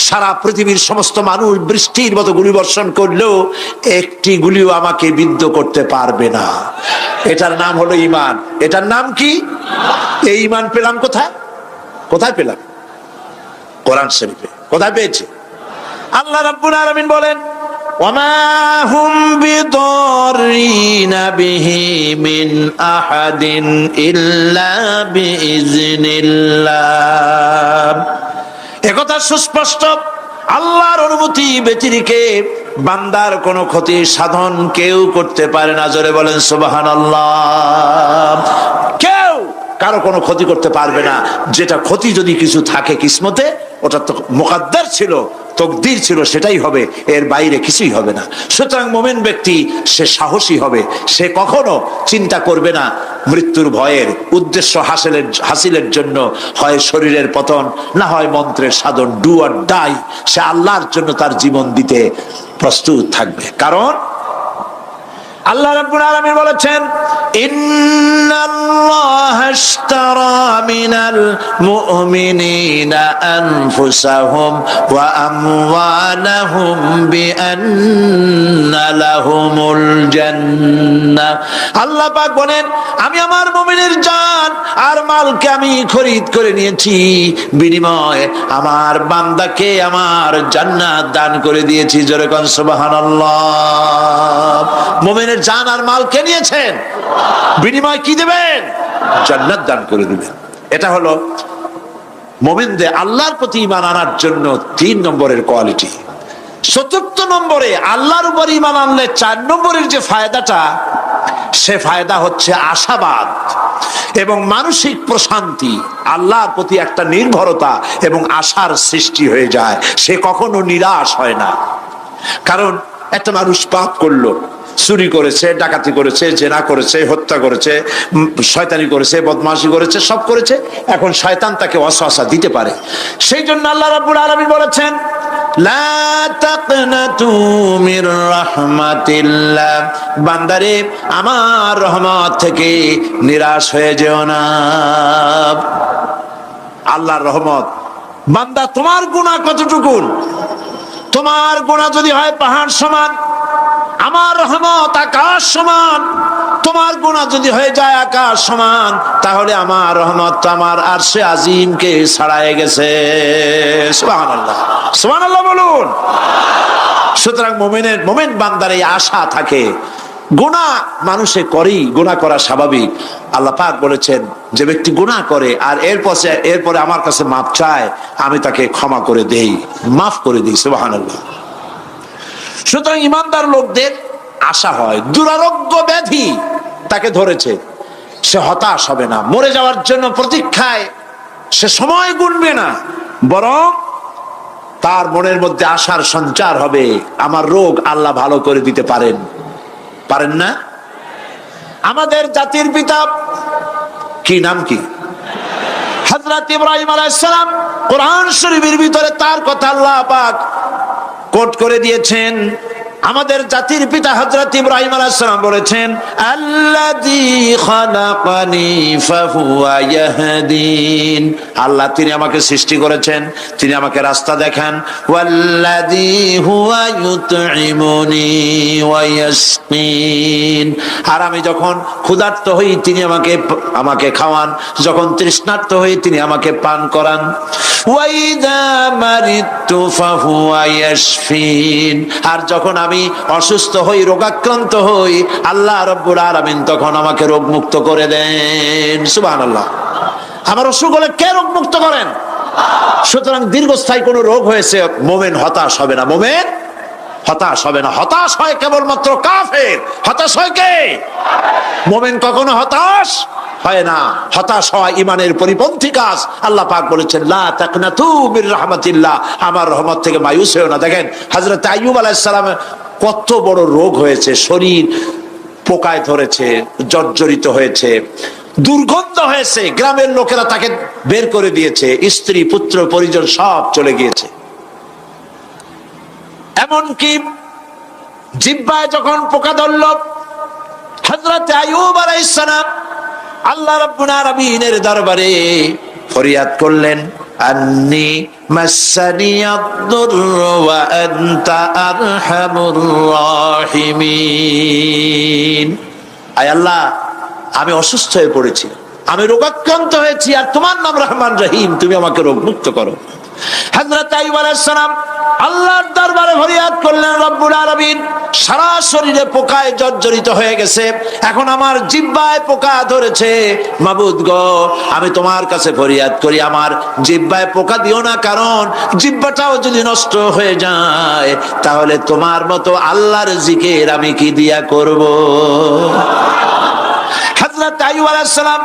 সারা পৃথিবীর সমস্ত মানুষ বৃষ্টির মতো গুলি বর্ষণ করলেও একটি গুলিও আমাকে বিদ্ধ করতে পারবে না। এটার নাম হলো ঈমান। এটার নাম কি? এই ঈমান পেলাম কোথায়? কোথায় পেলাম? কোরআন শরীফে। কোথায় পেয়েছে? আল্লাহ রাব্বুল আলামিন বলেন ওয়ামা হুম বিদরিনা বিহি মিন আহাদিন ইল্লা বিইজনিল্লাহ। একথা সুস্পষ্ট, আল্লাহর অনুমতি ব্যতিরেকে বান্দার কোনো ক্ষতি সাধন কেউ করতে পারে না। জোরে বলেন সুবহানাল্লাহ। কেউ কারো কোনো ক্ষতি করতে পারবে না। যেটা ক্ষতি যদি কিছু থাকে কিসমতে, ওটা তো মুকদ্দার ছিল, তকদির ছিল, সেটাই হবে, এর বাইরে কিছুই হবে না। সুতরাং মুমিন ব্যক্তি সে সাহসী হবে, সে কখনো চিন্তা করবে না মৃত্যুর ভয়ের। উদ্দেশ্য হাসিলের জন্য হয় শরীরের পতন, না হয় মন্ত্রের সাধন, ডু অর ডাই, সে আল্লাহর জন্য তার জীবন দিতে প্রস্তুত থাকবে। কারণ আল্লাহ রাব্বুল আলামিন বলেছেন ইন্নাল্লাহা ইশতারা মিনাল মুমিনিনা আনফুসাহুম ওয়া আমওয়ালাহুম বিআন্না লাহুমুল জান্নাহ। আল্লাহ পাক বলেন, আমি আমার মুমিনের জান আর মালকে আমি খরিদ করে নিয়েছি, বিনিময়ে আমার বান্দাকে আমার জান্নাত দান করে দিয়েছি। জোরে কোন সুবহানাল্লাহ। মুমিনের জান আর মালকে নিয়েছেন, বিনিময় কি দেবেন? জান্নাত দান করে দিবেন। এটা হলো মুমিনদের আল্লাহর প্রতি ঈমান আনার জন্য 3 নম্বরের কোয়ালিটি। 4th নম্বরে আল্লাহর উপর ঈমান আনলে 4 নম্বরের যে ফায়দাটা, সে ফায়দা হচ্ছে আশাবাদ এবং মানসিক প্রশান্তি। আল্লাহর প্রতি একটা নির্ভরতা এবং আশার সৃষ্টি হয়ে যায়, সে কখনো নিরাশ হয় না। কারণ একটা মানুষ পাপ করলো, চুরি করেছে, ডাকাতি করেছে, জেনা করেছে, হত্যা করেছে, শয়তানি করেছে, বদমাশি করেছে, সব করেছে। এখন শয়তান তাকে ওয়াসওয়াসা দিতে পারে। সেই জন্য আল্লাহ রাব্বুল আলামিন বলেছেন, লা তাকনাতু মির রাহমাতিল্লাহ, বান্দারে আমার রহমত থেকে নিরাশ হয়ে যেও না। আল্লাহর রহমত, বান্দা তোমার গুনাহ কতটুকু? তোমার গুনাহ যদি হয় পাহাড় সমান, আমার রহমত আকাশ সমান। তোমার গুনাহ যদি হয়ে যায় আকাশ সমান, তাহলে আমার রহমত তো আমার আরশে আজিমকে ছাড়ায় গেছে। সুবহানাল্লাহ, সুবহানাল্লাহ বলুন। সুতরাং মুমিন বান্দার এই আশা থাকে। গুনাহ মানুষে করেই, গুনাহ করা স্বাভাবিক। আল্লাহ পাক বলেছেন, যে ব্যক্তি গুনাহ করে আর এরপরে আমার কাছে মাফ চায়, আমি তাকে ক্ষমা করে দেই, মাফ করে দিই। সুবহানাল্লাহ। সুতরাং ইমানদার লোকদের আশা হয়, দুরারোগ্য ব্যাধি তাকে ধরেছে, সে হতাশ হবে না, মরে যাওয়ার জন্য প্রতীক্ষায় সে সময় গুনবে না, বরং তার মনের মধ্যে আশার সঞ্চার হবে, আমার রোগ আল্লাহ ভালো করে দিতে পারেন। পারেন না? আমাদের জাতির পিতা কি নাম কি? হযরত ইব্রাহিম আলাইহিস সালাম। কোরআন শরীফের ভিতরে তার কথা আল্লাহ পাক কোট করে দিয়েছেন। আমাদের জাতির পিতা হযরত ইব্রাহিম আলাইহিস সালাম বলেছেন, আল্লাযী খালাকানি ফাহুয়া ইয়াহদিন। আল্লাহ তিনি আমাকে সৃষ্টি করেছেন, তিনি আমাকে রাস্তা দেখান। ওয়াল্লাযী হুয়া ইউতঈমুনি ওয়া ইয়াসকিন। আর আমি যখন ক্ষুধার্ত হই তিনি আমাকে খাওয়ান, যখন তৃষ্ণার্ত হই তিনি আমাকে পান করান। ওয়া ইযা মারিতু ফাহুয়া ইয়াশফিন। আর যখন আমি অসুস্থ হই, রোগাক্রান্ত হই, আল্লাহ রাব্বুল আলামিন তখন আমাকে রোগ মুক্ত করে দেন। সুবহানাল্লাহ। আমার অসুখ হলে কে রোগ মুক্ত করেন? সুতরাং দীর্ঘস্থায়ী কোনো রোগ হয়েছে, মুমিন হতাশ হবে না, মুমিন হতাশ হবে না। হতাশ হয় কেবলমাত্র কাফের। হতাশ হয় কে? মুমিন কখনো হতাশ হয় না। হতাশ হওয়া ইমানের পরিপন্থী কাজ। আল্লাহ পাক বলেছেন, লা তাকনাতু মির রাহমাতিল্লাহ, আমার রহমত থেকে মায়ুস হয়েও না। দেখেন হযরত আইয়ুব আলাইহিস সালাম কত বড় রোগ হয়েছে, শরীর পোকায় ধরেছে, জর্জরিত হয়েছে, দুর্গন্ধ হয়েছে, গ্রামের লোকেরা তাকে বের করে দিয়েছে, স্ত্রী পুত্র পরিজন সব চলে গিয়েছে। এমনকি জিহ্বায় যখন পোকা ধরল, হযরত আইয়ুব আলাইহিস সালাম আল্লাহ রাব্বুল আলামিনের দরবারে ফরিয়াদ করলেন, আন্নী মাসানিয়াদ-দুররু ওয়া আনতা আরহামুর রাহিমিন। আয় আল্লাহ, আমি অসুস্থ হয়ে পড়েছি, আমি রোগাক্রান্ত হয়েছি, আর তোমার নাম রহমান রহিম, তুমি আমাকে রোগ মুক্ত করো। হযরত আইয়ুব আলাইহিস সালাম আল্লাহর দরবারে ফরিয়াদ করলেন, রব্বুল আলামিন সারা শরীরে পোকায় জর্জরিত হয়ে গেছে, এখন আমার জিহ্বায় পোকা ধরেছে, মাবুদ গো আমি তোমার কাছে ফরিয়াদ করি, আমার জিহ্বায় পোকা দিও না, কারণ জিহ্বাটাও যদি নষ্ট হয়ে যায় তাহলে তোমার মতো আল্লাহর জিকির আমি কি দিয়া করব। হযরত আইয়ুব আলাইহিস সালাম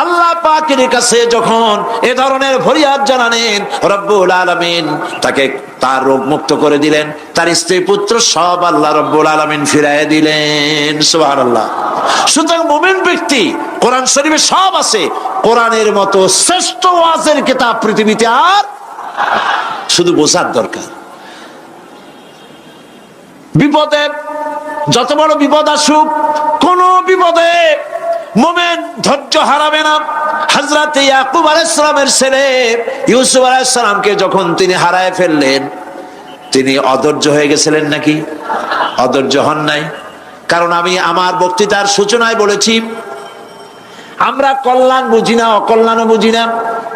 আল্লাহ পাকের কাছে যখন এ ধরনের ফরিয়াদ জানালেন, রব্বুল আলামিন তাকে তার রোগ মুক্ত করে দিলেন, তার স্ত্রী পুত্র সব আল্লাহ রব্বুল আলামিন ফিরাইয়া দিলেন। সুবহানাল্লাহ। সুতরাং মুমিন ব্যক্তি, কোরআন শরীফে সব আছে, কোরআনের মতো শ্রেষ্ঠ ওয়াজের কিতাব পৃথিবীতে আর শুধু বোঝার দরকার। বিপদে, যত বড় বিপদ আসুক, কোন বিপদে মুমিন ধৈর্য হারাবে না। হযরত ইয়াকুব আলাইহিস সালামের ছেলে ইউসুফ আলাইহিস সালামকে যখন তিনি হারায় ফেললেন, তিনি অধৈর্য হয়ে গেছিলেন নাকি? অধৈর্য হন নাই। কারণ আমি আমার বক্তৃতার সূচনায় বলেছি, আমরা কল্যাণ বুঝি না, অকল্যাণও বুঝি না।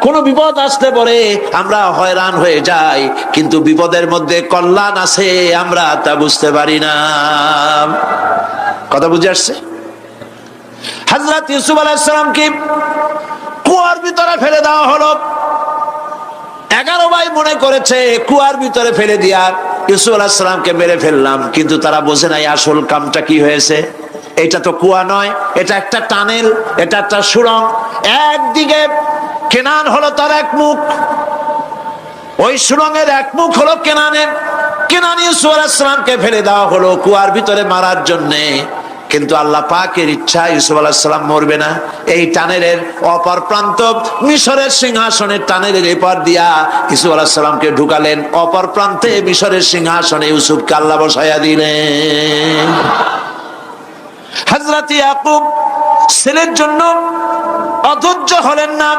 কোন বিপদ আসলে পরে আমরা হয়রান হয়ে যাই, কিন্তু বিপদের মধ্যে কল্যাণ আছে আমরা তা বুঝতে পারি না। কথা বুঝে আসছে? হযরত ইউসুফ আলাইহিস সালামকে কুয়ার ভিতরে ফেলে দেওয়া হলো। 11 ভাই মনে করেছে কুয়ার ভিতরে ফেলে দিয়া ইউসুফ আলাইহিস সালামকে মেরে ফেললাম, কিন্তু তারা বোঝে নাই আসল কামটা কি হয়েছে। এটা তো কুয়া নয়, এটা একটা টানেল, এটা একটা সুড়ঙ্গ। একদিকে কেনান হলো তার এক মুখ, ওই সুড়ঙ্গের এক মুখ হলো কেনানের। কেনান ইউসুফ আলাইহিস সালামকে ফেলে দেওয়া হলো কুয়ার ভিতরে মারার জন্যে, কিন্তু আল্লাহ পাকের ইচ্ছা ইউসুফ আলাইহিস সালাম মরবে না। এই টানেলের অপর প্রান্ত মিশরের সিংহাসনের টানেলের এপার দিয়া ইউসুফ আলাইহিস সালামকে ঢুকালেন, অপর প্রান্তে মিশরের সিংহাসনে ইউসুফকে আল্লাহ বসাইয়া দিলেন। হযরত ইয়াকুব ছেলের জন্য অধৈর্য হলেন না।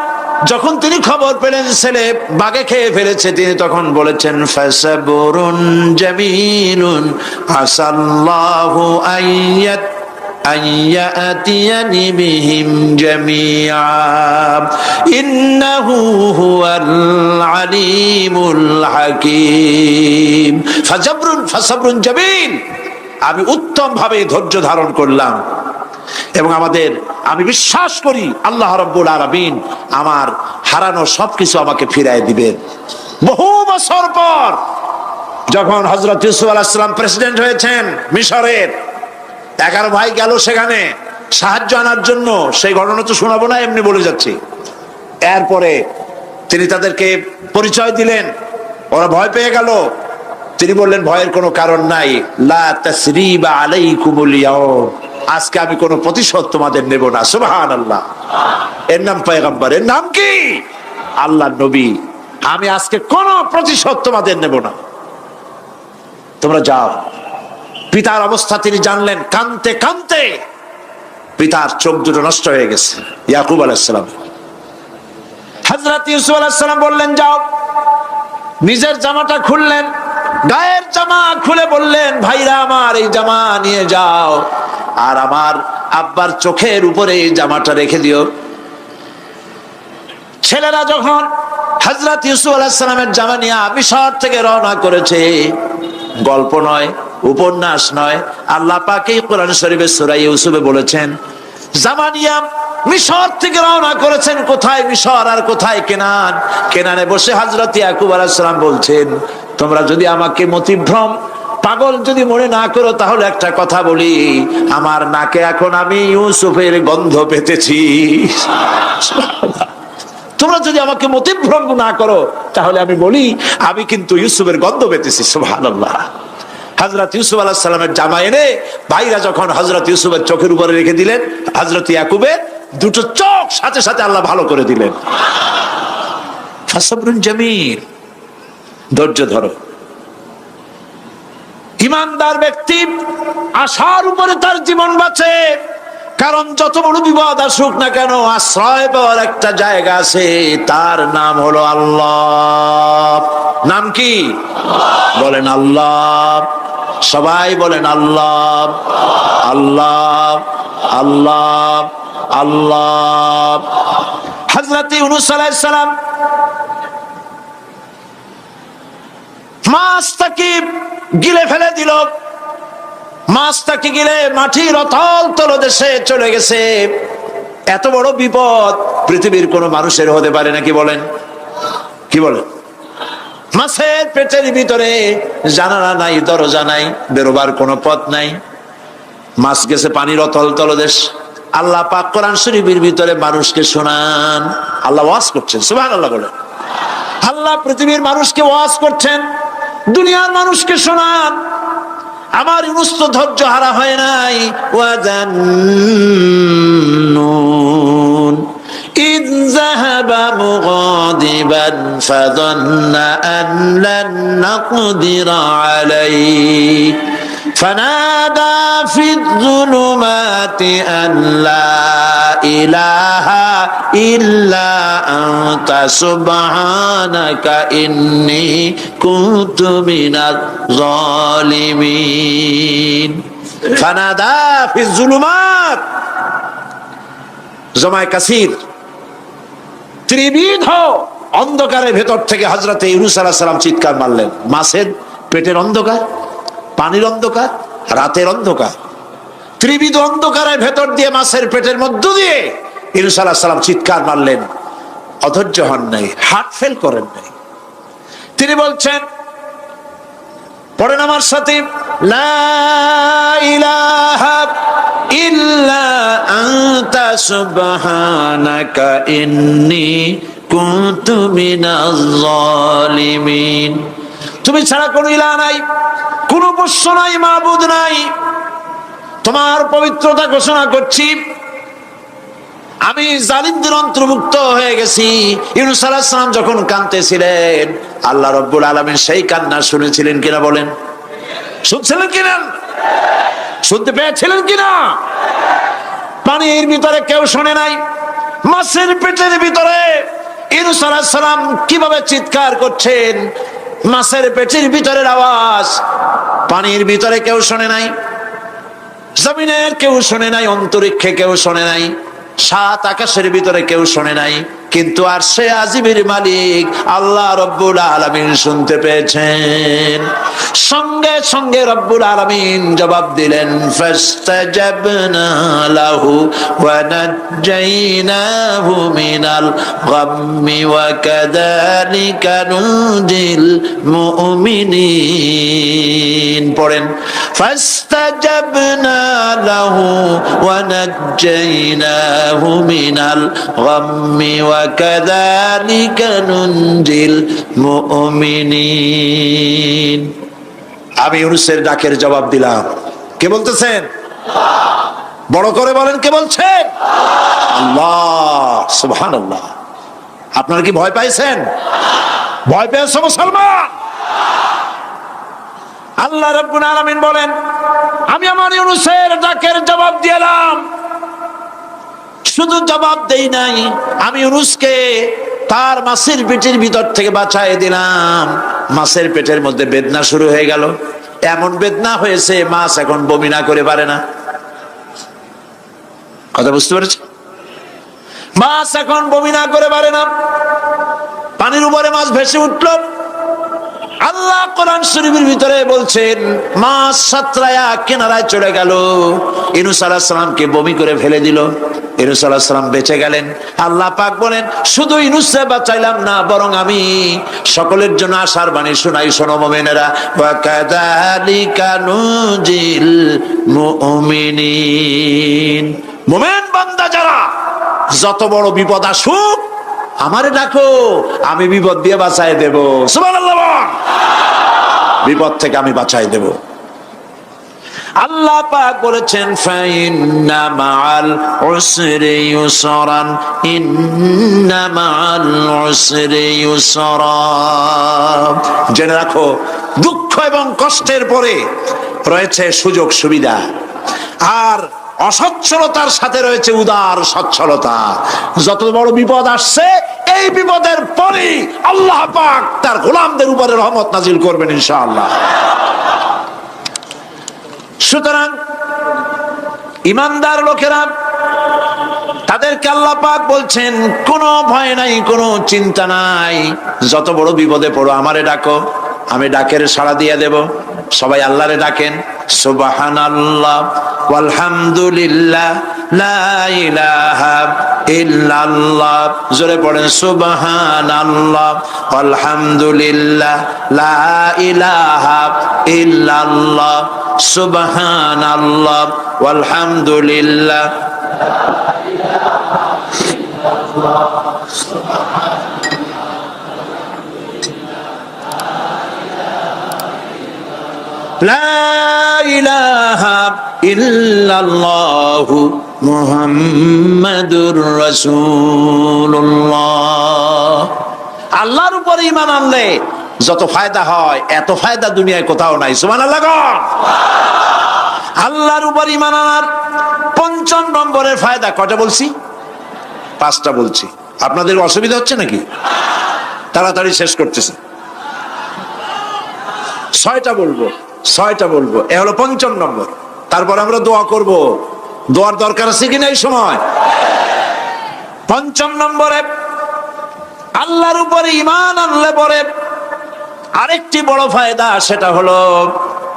যখন তিনি খবর পেলেন ছেলে বাঘে খেয়ে ফেলেছে, তিনি তখন বলেছেন ফাসাবুরুন জামিলুন আসাল্লাহু আইয়াতিয়ানি বিহিম জামিআ ইন্নাহু হুয়াল আলিমুল হাকীম। ফাসাবরুন জামিল, আমি উত্তম ভাবে ধৈর্য ধারণ করলাম এবং আমি বিশ্বাস করি আল্লাহ রাব্বুল আলামিন আমার হারানো সবকিছু আমাকে ফিরায় দিবেন। বহু বছর পর যখন হযরত ইউসুফ আলাইহিস সালাম প্রেসিডেন্ট হয়েছেন মিশরের, 11 ভাই গেল সেখানে সাহায্য আনার জন্য। সেই ঘটনা তো শোনাবো না, এমনি বলে যাচ্ছি। এরপরে তিনি তাদেরকে পরিচয় দিলেন, ওরা ভয় পেয়ে গেল। তিনি বললেন ভয়ের কোনো কারণ নাই, লা তাসরিবা আলাইকুমুল ইয়াউম, আজকে আমি কোনো প্রতিশোধ তোমাদের নেব না। সুবহানাল্লাহ। এর নাম পয়গম্বর, এর নাম কি? আল্লাহর নবী। আমি আজকে কোনো প্রতিশোধ তোমাদের নেব না, তোমরা যাও। পিতার অবস্থা তিনি জানলেন, কাঁদতে কাঁদতে পিতার চোখ দুটো নষ্ট হয়ে গেছে। ইয়াকুব আলাইহিস সালাম, হযরত ইউসুফ আলাইহিস সালাম বললেন যাও। নিজের জামাটা খুললেন, গায়ের জামা খুলে বললেন ভাইরা আমার এই জামা নিয়ে যাও, আর আমার আব্বার চোখের উপরে এই জামাটা রেখে দিও। ছেলেরা যখন হযরত ইউসুফ আলাইহিস সালামের জামা নিয়ে মিশর থেকে রওনা করেছে, গল্প নয়, উপন্যাস নয়, আল্লাহ পাক এই কোরআন শরীফে সূরা ইউসুফে বলেছেন জামা নিয়ে মিশর থেকে রওনা করেছেন। কোথায় মিশর আর কোথায় কেনান? কেনানে বসে হযরত ইয়াকুব আলাইহিস সালাম বলছেন তোমরা যদি আমাকে মতিভ্রম পাগল যদি মনে না করো, তাহলে একটা কথা বলি, আমার নাকে এখন আমি ইউসুফের গন্ধ পেতেছি। তোমরা যদি আমাকে মতিভ্রম না করো, তাহলে আমি বলি আমি কিন্তু ইউসুফের গন্ধ পেতেছি। সুবহানাল্লাহ। হযরত ইউসুফ আলাইহিস সালামের জামা এনে ভাইরা যখন হযরত ইউসুফের চোখের উপরে রেখে দিলেন, হযরত ইয়াকুবের দুটো চোখ সাথে সাথে আল্লাহ ভালো করে দিলেন। ফাসাবরুন জামিল, ধৈর্য ধরো। ইমানদার ব্যক্তি আশার উপরে তার জীবন বাঁচে, কারণ যত বড় বিপদ আসুক না কেন আশ্রয় পাওয়ার একটা জায়গা আছে, তার নাম হলো আল্লাহ। নাম কি? বলেন আল্লাহ। সবাই বলেন আল্লাহ আল্লাহ আল্লাহ আল্লাহ। হযরত ইউনূস আলাইহিস সালাম মাছটাকে গিলে ফেলে দিল, মাছটাকে গিলে মাটির অতল তলদেশে চলে গেছে। এত বড় বিপদ পৃথিবীর কোন মানুষের হতে পারে নাকি? বলেন, কি বলেন? মাছের পেটের ভিতরে জানালা নাই, দরজা নাই, বেরোবার কোনো পথ নাই। মাছ গেছে পানির অতল তলদেশ। আল্লাহ পাক কোরআন শরীফের ভিতরে মানুষকে শোনান, আল্লাহ ওয়াজ করছেন। সুবহানাল্লাহ বলেন। আল্লাহ পৃথিবীর মানুষকে ওয়াজ করছেন, দুনিয়ার মানুষকে শোনান। আমার ইউনূস তো ধৈর্য হারা হয় নাই। ওয়াজান্নুন ইয যাহাবা মুগাদিবান ফাযান্না আন লান নাকদিরা আলাইহি ফানাদা ফিয যুলুমাতি আন লা ইলাহা ইল্লা আনতা সুবহানাকা ইন্নী কুনতু মিনাজ জালিমিন। ফানাদা ফিজ জুলুমাত, জমায়ে কাসির, ত্রিবিধ অন্ধকারের ভেতর থেকে হযরত ইউনূস আলাইহিস সালাম চিৎকার মারলেন। মাছের পেটের অন্ধকার, পানির অন্ধকার, রাতের অন্ধকার, ত্রিবিধ অন্ধকারের ভেতর দিয়ে মাছের পেটের মধ্য দিয়ে ইউনূস আলাইহিস সালাম চিৎকার মারলেন। অধৈর্য হন নাই, হার্ট ফেল করেন নাই। তিনি বলছেন, পড়েন আমার সাথে, লা ইলাহা ইল্লা আনতা সুবহানাকা ইন্নী কুনতু মিনাজ জালিমিন। তুমি ছাড়া কোনো ইলাহ নাই, কোনো পোষ্য নাই, মাবুদ নাই। তোমার পবিত্রতা ঘোষণা করছি, আমি জালিমদের অন্তর্ভুক্ত হয়ে গেছি। ইউনূস আলাইহিস সালাম যখন কাঁদতেছিলেন, আল্লাহ রাব্বুল আলামিন সেই কান্না শুনেছিলেন কিনা বলেন? শুনছিলেন কিনা? শুনতে পেয়েছিলেন কিনা? পানির ভিতরে কেউ শোনে নাই, মাছের পেটের ভিতরে ইউনূস আলাইহিস সালাম কিভাবে চিৎকার করছেন, মাছের পেটের ভিতরের আওয়াজ পানির ভিতরে কেউ শোনে নাই, জমিনের কেউ শোনে নাই, অন্তরিক্ষে কেউ শোনে নাই, সাত আকাশের ভিতরে কেউ শোনে নাই, কিন্তু আরশে আজিমের মালিক আল্লাহ রব্বুল আলামিন শুনতে পেয়েছেন। সঙ্গে সঙ্গে রব্বুল আলামিন জবাব দিলেন, ফাস্তাজাবনা লাহু ওয়া নাজ্জাইনাহু মিনাল গাম্মি ওয়া কাযালিকা নুজিল মুমিনিন। পড়েন, ফাস্তাজাবনা লাহু ওয়া নাজ্জাইনাহু মিনাল গাম্মি ওয়া কাযালিকা নুজিল মুমিনিন। আমি ইউনূসের ডাকের জবাব দিলাম। কে বলতেছেন? বড় করে বলেন, কে বলছেন? আল্লাহ। সুবহানাল্লাহ। আপনারা কি ভয় পাইছেন? ভয় পেয়েছে মুসলমান? আল্লাহ রাব্বুল আলামিন বলেন, আমি আমার ইউনূসের ডাকের জবাব দিলাম। শুধু জবাব দেই নাই, আমি ইউনূসকে তার মাছের পেটের ভিতর থেকে বাঁচায় দিলাম। মাছের পেটের মধ্যে বেদনা শুরু হয়ে গেল, এমন বেদনা হয়েছে মাছ এখন বমি না করে পারে না। কথা বুঝতে পেরেছ? মাছ এখন বমি না করে পারে না। পানির উপরে মাছ ভেসে উঠল। আল্লাহ কোরআন শরীফের ভিতরে বলছেন, মাছ সাতরায়া কিনারায় চলে গেল, ইউনূস আলাইহিস সালামকে বমি করে ফেলে দিল। ইউনূস আলাইহিস সালাম বেঁচে গেলেন। আল্লাহ পাক বলেন, শুধু ইউনূসকে বাঁচাইলাম না, বরং আমি সকলের জন্য আশার বাণী শোনাই, শোনো মুমিনেরা, ওয়া কাযালিকা নুজিল মুমিনিন। মুমিন বান্দা যারা, যত বড় বিপদ আসুক আমারে ডাকো, আমি বিপদ দিয়ে বাঁচাই দেব। সুবহানাল্লাহ। বিপদ থেকে আমি বাঁচাই দেব। আল্লাহ পাক বলেছেন, ফাইন্না মাআল উসরি ইউসরান, ইন্না মাআল উসরি ইউসরা। জেনে রাখো, দুঃখ এবং কষ্টের পরে রয়েছে সুযোগ সুবিধা, আর অসচ্ছলতার সাথে রয়েছে উদার সচ্ছলতা। যত বড় বিপদ আসছে, এই বিপদের পরে আল্লাহ পাক তার গোলামদের উপরে রহমত নাজিল করবেন ইনশাআল্লাহ। সুতরাং ঈমানদার লোকেরা, তাদেরকে আল্লাহ পাক বলছেন, কোনো ভয় নাই, কোনো চিন্তা নাই, যত বড় বিপদে পড়ো আমারে ডাকো, আমি ডাকের সাড়া দিয়ে দেব। সবাই আল্লাহরে ডাকেন, সুবহানাল্লাহ ওয়ালহামদুলিল্লাহ লা ইলাহা ইল্লাল্লাহ। জোরে পড়েন, সুবহানাল্লাহ ওয়ালহামদুলিল্লাহ লা ইলাহা ইল্লাল্লাহ, সুবহানাল্লাহ ওয়ালহামদুলিল্লাহ। লা ইলাহা ইল্লাল্লাহু মুহাম্মাদুর রাসূলুল্লাহ। আল্লাহর উপর ঈমান আনলে যত ফায়দা হয়, এত ফায়দা দুনিয়ায় কোথাও নাই। সুবহানাল্লাহ। আল্লাহর উপর ঈমান আনার ৫ম নম্বরের ফায়দা কয়টা বলছি? 5টা বলছি, আপনাদের অসুবিধা হচ্ছে নাকি? তাড়াতাড়ি শেষ করতেছে। 6টা বলবো, 6টা বলবো, এ হলো 5ম নম্বর। তারপর আমরা দোয়া করব। দোয়ার দরকার আছে কিনা এই সময়? 5ম নম্বরে আল্লাহর উপরে ঈমান আনলে পরে আরেকটি বড় ফায়দা, সেটা হলো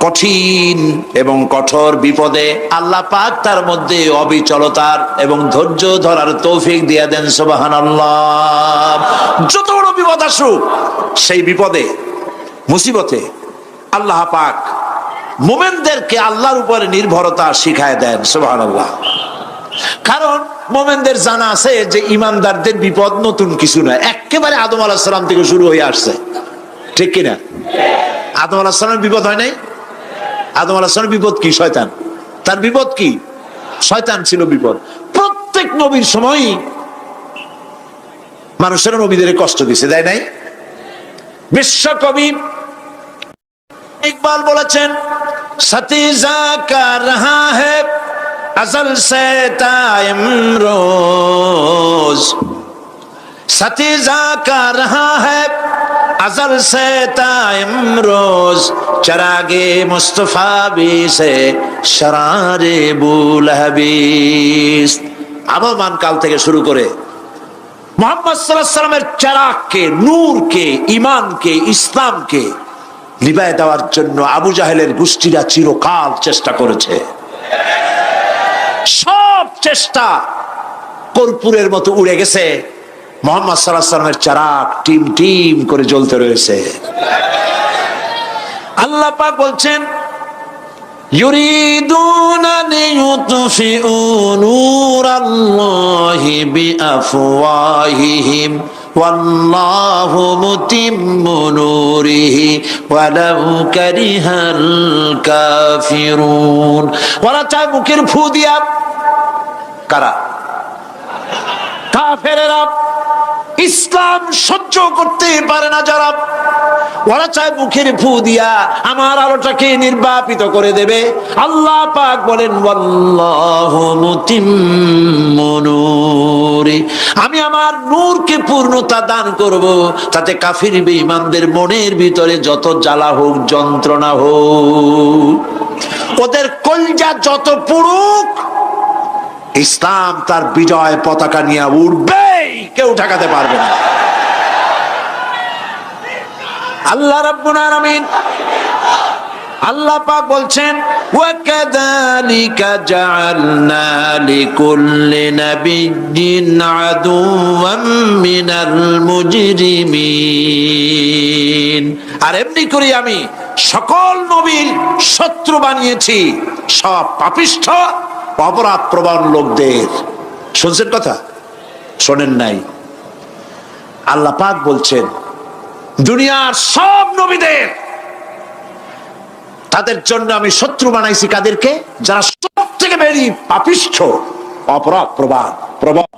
কঠিন এবং কঠোর বিপদে আল্লাহ পাক তার মধ্যে অবিচলতার এবং ধৈর্য ধরার তৌফিক দিয়ে দেন। সুবহানাল্লাহ। যত বড় বিপদ আসুক, সেই বিপদে মুসিবতে আল্লাহ পাক মুমিনদেরকে আল্লাহর উপরে নির্ভরতা শিখায় দেন। সুবহানাল্লাহ। কারণ মুমিনদের জানা আছে যে ইমানদারদের বিপদ নতুন কিছু নয়, একেবারে আদম আলাইহিস সালাম থেকে শুরু হয়ে আসছে, ঠিক কিনা? আদম আলাইহিস সালামের বিপদ হয় নাই? আদম আলাইহিস সালামের বিপদ কি? শয়তান। তার বিপদ কি? শয়তান ছিল বিপদ। প্রত্যেক নবীর সময়ই মানুষেরা নবীদের কষ্ট দিছে, দেয় নাই? বিশ্বকবি ইকবাল বলেছেন, সতীজা কা রহা হ্যায় अज़ल से ताइमरोज, सतीजा का रहा है अज़ल से ताइमरोज, चरागे मुस्तफा भी से शरारे बुलहबीस। আবহমান কাল থেকে শুরু করে মুহাম্মদ সাল্লাল্লাহু আলাইহি সাল্লামের চারাগকে, নূরকে, ঈমানকে, ইসলামকে নিভায় দেওয়ার জন্য আবু জাহেলের গোষ্ঠীরা চিরকাল চেষ্টা করেছে। সব চেষ্টা কর্পূরের মতো উড়ে গেছে, মুহাম্মদ সাল্লাল্লাহু আলাইহি সাল্লামের চারাগ টিম টিম করে জ্বলতে রয়েছে। আল্লাহ পাক বলছেন, ইউরিদুনা লিইউতফিউ নূরাল্লাহি বিআফওয়াহিহিম ওয়াল্লাহু মুতিম্মু নূরিহি ওয়ালাউ কারিহাল কাফিরুন। ওরা চায় মুখের ফু দিয়া, কারা? কাফেরেরা। ইসলাম সহ্য করতে পারে না যারা, ওরা চায় মুখের ফু দিয়া আমার আলোটাকে নির্বাপিত করে দেবে। আল্লাহ পাক বলেন, ওয়াল্লাহু মুতিম্মু নূরি, আমি আমার নূরকে পূর্ণতা দান করব, তাতে কাফির বেঈমানদের মনের ভিতরে যত জ্বালা হোক, যন্ত্রণা হোক, ওদের কলজা যত পুড়ুক, ইসলাম তার বিজয় পতাকা নিয়ে উঠবে, কেউ ঠেকাতে পারবে না। আল্লাহ রাব্বুল আলামিন, আল্লাহ পাক বলছেন, ওয়াকাযালিকা জাআলনা লিকুল্লি নাবিয়্যিন আদুওয়াম মিনাল মুজরিমিন, আর এমনি করে আমি সকল নবীর শত্রু বানিয়েছি সব পাপিষ্ঠ অপরাধ প্রবণ লোকদের। শুনছেন কথা? শোনেন নাই? আল্লাহ পাক বলছেন, দুনিয়ার সব নবীদের তাদের জন্য আমি শত্রু বানাইছি। কাদেরকে? যারা সব থেকে বেশি পাপিষ্ঠ, অপরাধ প্রবণ।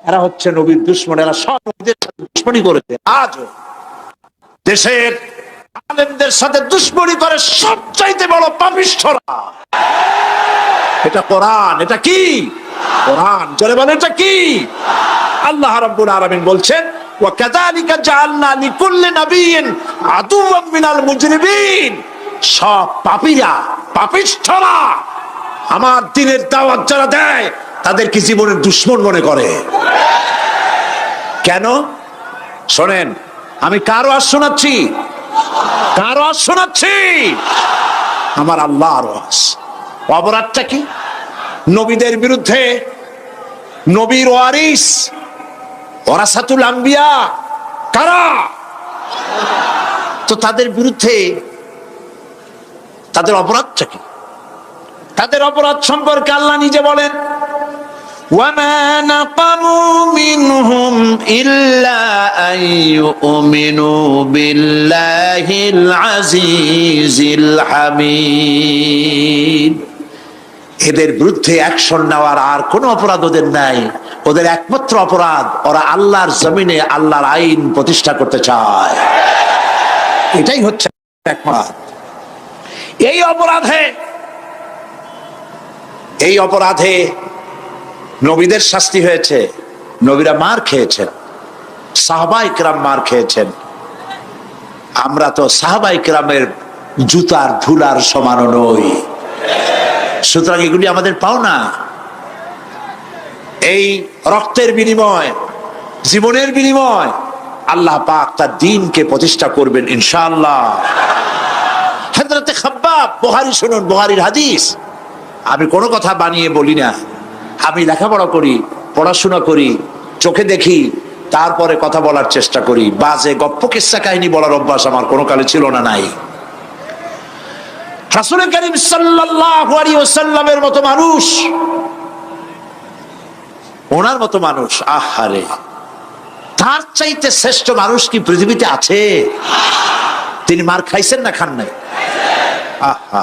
এরা হচ্ছে নবীর দুশমন। এরা সব নবীদের সাথে দুশমনি করেছে। আজও দেশের আলেমদের সাথে দুশমনি করে সবচাইতে বড় পাপিষ্ঠরা। এটা কোরআন। এটা কি? কোরআন। জোরে বলেন, এটা কি? আল্লাহ রাব্বুল আলামিন বলছেন, ওয়াকাযালিকা জাআলনা লিকুল্লি নাবিয়্যিন আদুওয়াম মিনাল মুজরিমিন, সব পাপীরা, পাপিষ্ঠরা আমার দ্বীনের দাওয়াত যারা দেয় তাদেরকে জীবনের দুশমন মনে করে। কেন? শোনেন, আমি কার ওয়াজ শোনাচ্ছি? কার ওয়াজ শোনাচ্ছি? আমার আল্লাহর ওয়াজ। অপরাধটা কি? নবীদের বিরুদ্ধে, নবীর ওয়ারিস ওয়ারাসাতুল আম্বিয়া কারা, তো তাদের বিরুদ্ধে তাদের অপরাধটা কি? তাদের অপরাধ সম্পর্কে আল্লাহ নিজে বলেন, ওয়ামা নাকামু মিনহুম ইল্লা আইয়ুমিনু বিল্লাহিল আজিজিল হামিদ। এদের বিরুদ্ধে অ্যাকশন নেওয়ার আর কোন অপরাধ ওদের নাই। ওদের একমাত্র অপরাধ, ওরা আল্লাহর জমিনে আল্লাহর আইন প্রতিষ্ঠা করতে চায়। এটাই হচ্ছে একমাত্র। এই অপরাধে নবীদের শাস্তি হয়েছে, নবীরা মার খেয়েছেন, সাহাবায়ে কেরাম মার খেয়েছেন। আমরা তো সাহাবায়ে কেরামের জুতার ধুলার সমানও নই। সুতরাং এগুলি আমাদের পাওনা। এই রক্তের বিনিময়, জীবনের বিনিময় আল্লাহ পাক তার দ্বীনকে প্রতিষ্ঠা করবেন ইনশাআল্লাহ। হযরতে খাব্বাব, বুখারী শুনুন, বুখারীর হাদিস। আমি কোনো কথা বানিয়ে বলি না, আমি লেখাপড়া করি, পড়াশোনা করি, চোখে দেখি, তারপরে কথা বলার চেষ্টা করি। বাজে গপ্প কিস্সা কাহিনী বলার অভ্যাস আমার কোনো কালে ছিল না, নাই। রাসূল করিম সাল্লাল্লাহু আলাইহি ওয়াসাল্লামের মতো মানুষ, ওনার মতো মানুষ, আহারে, তার চাইতে শ্রেষ্ঠ মানুষ কি পৃথিবীতে আছে? তিনি মার খাইছেন না খান নাই? আহা,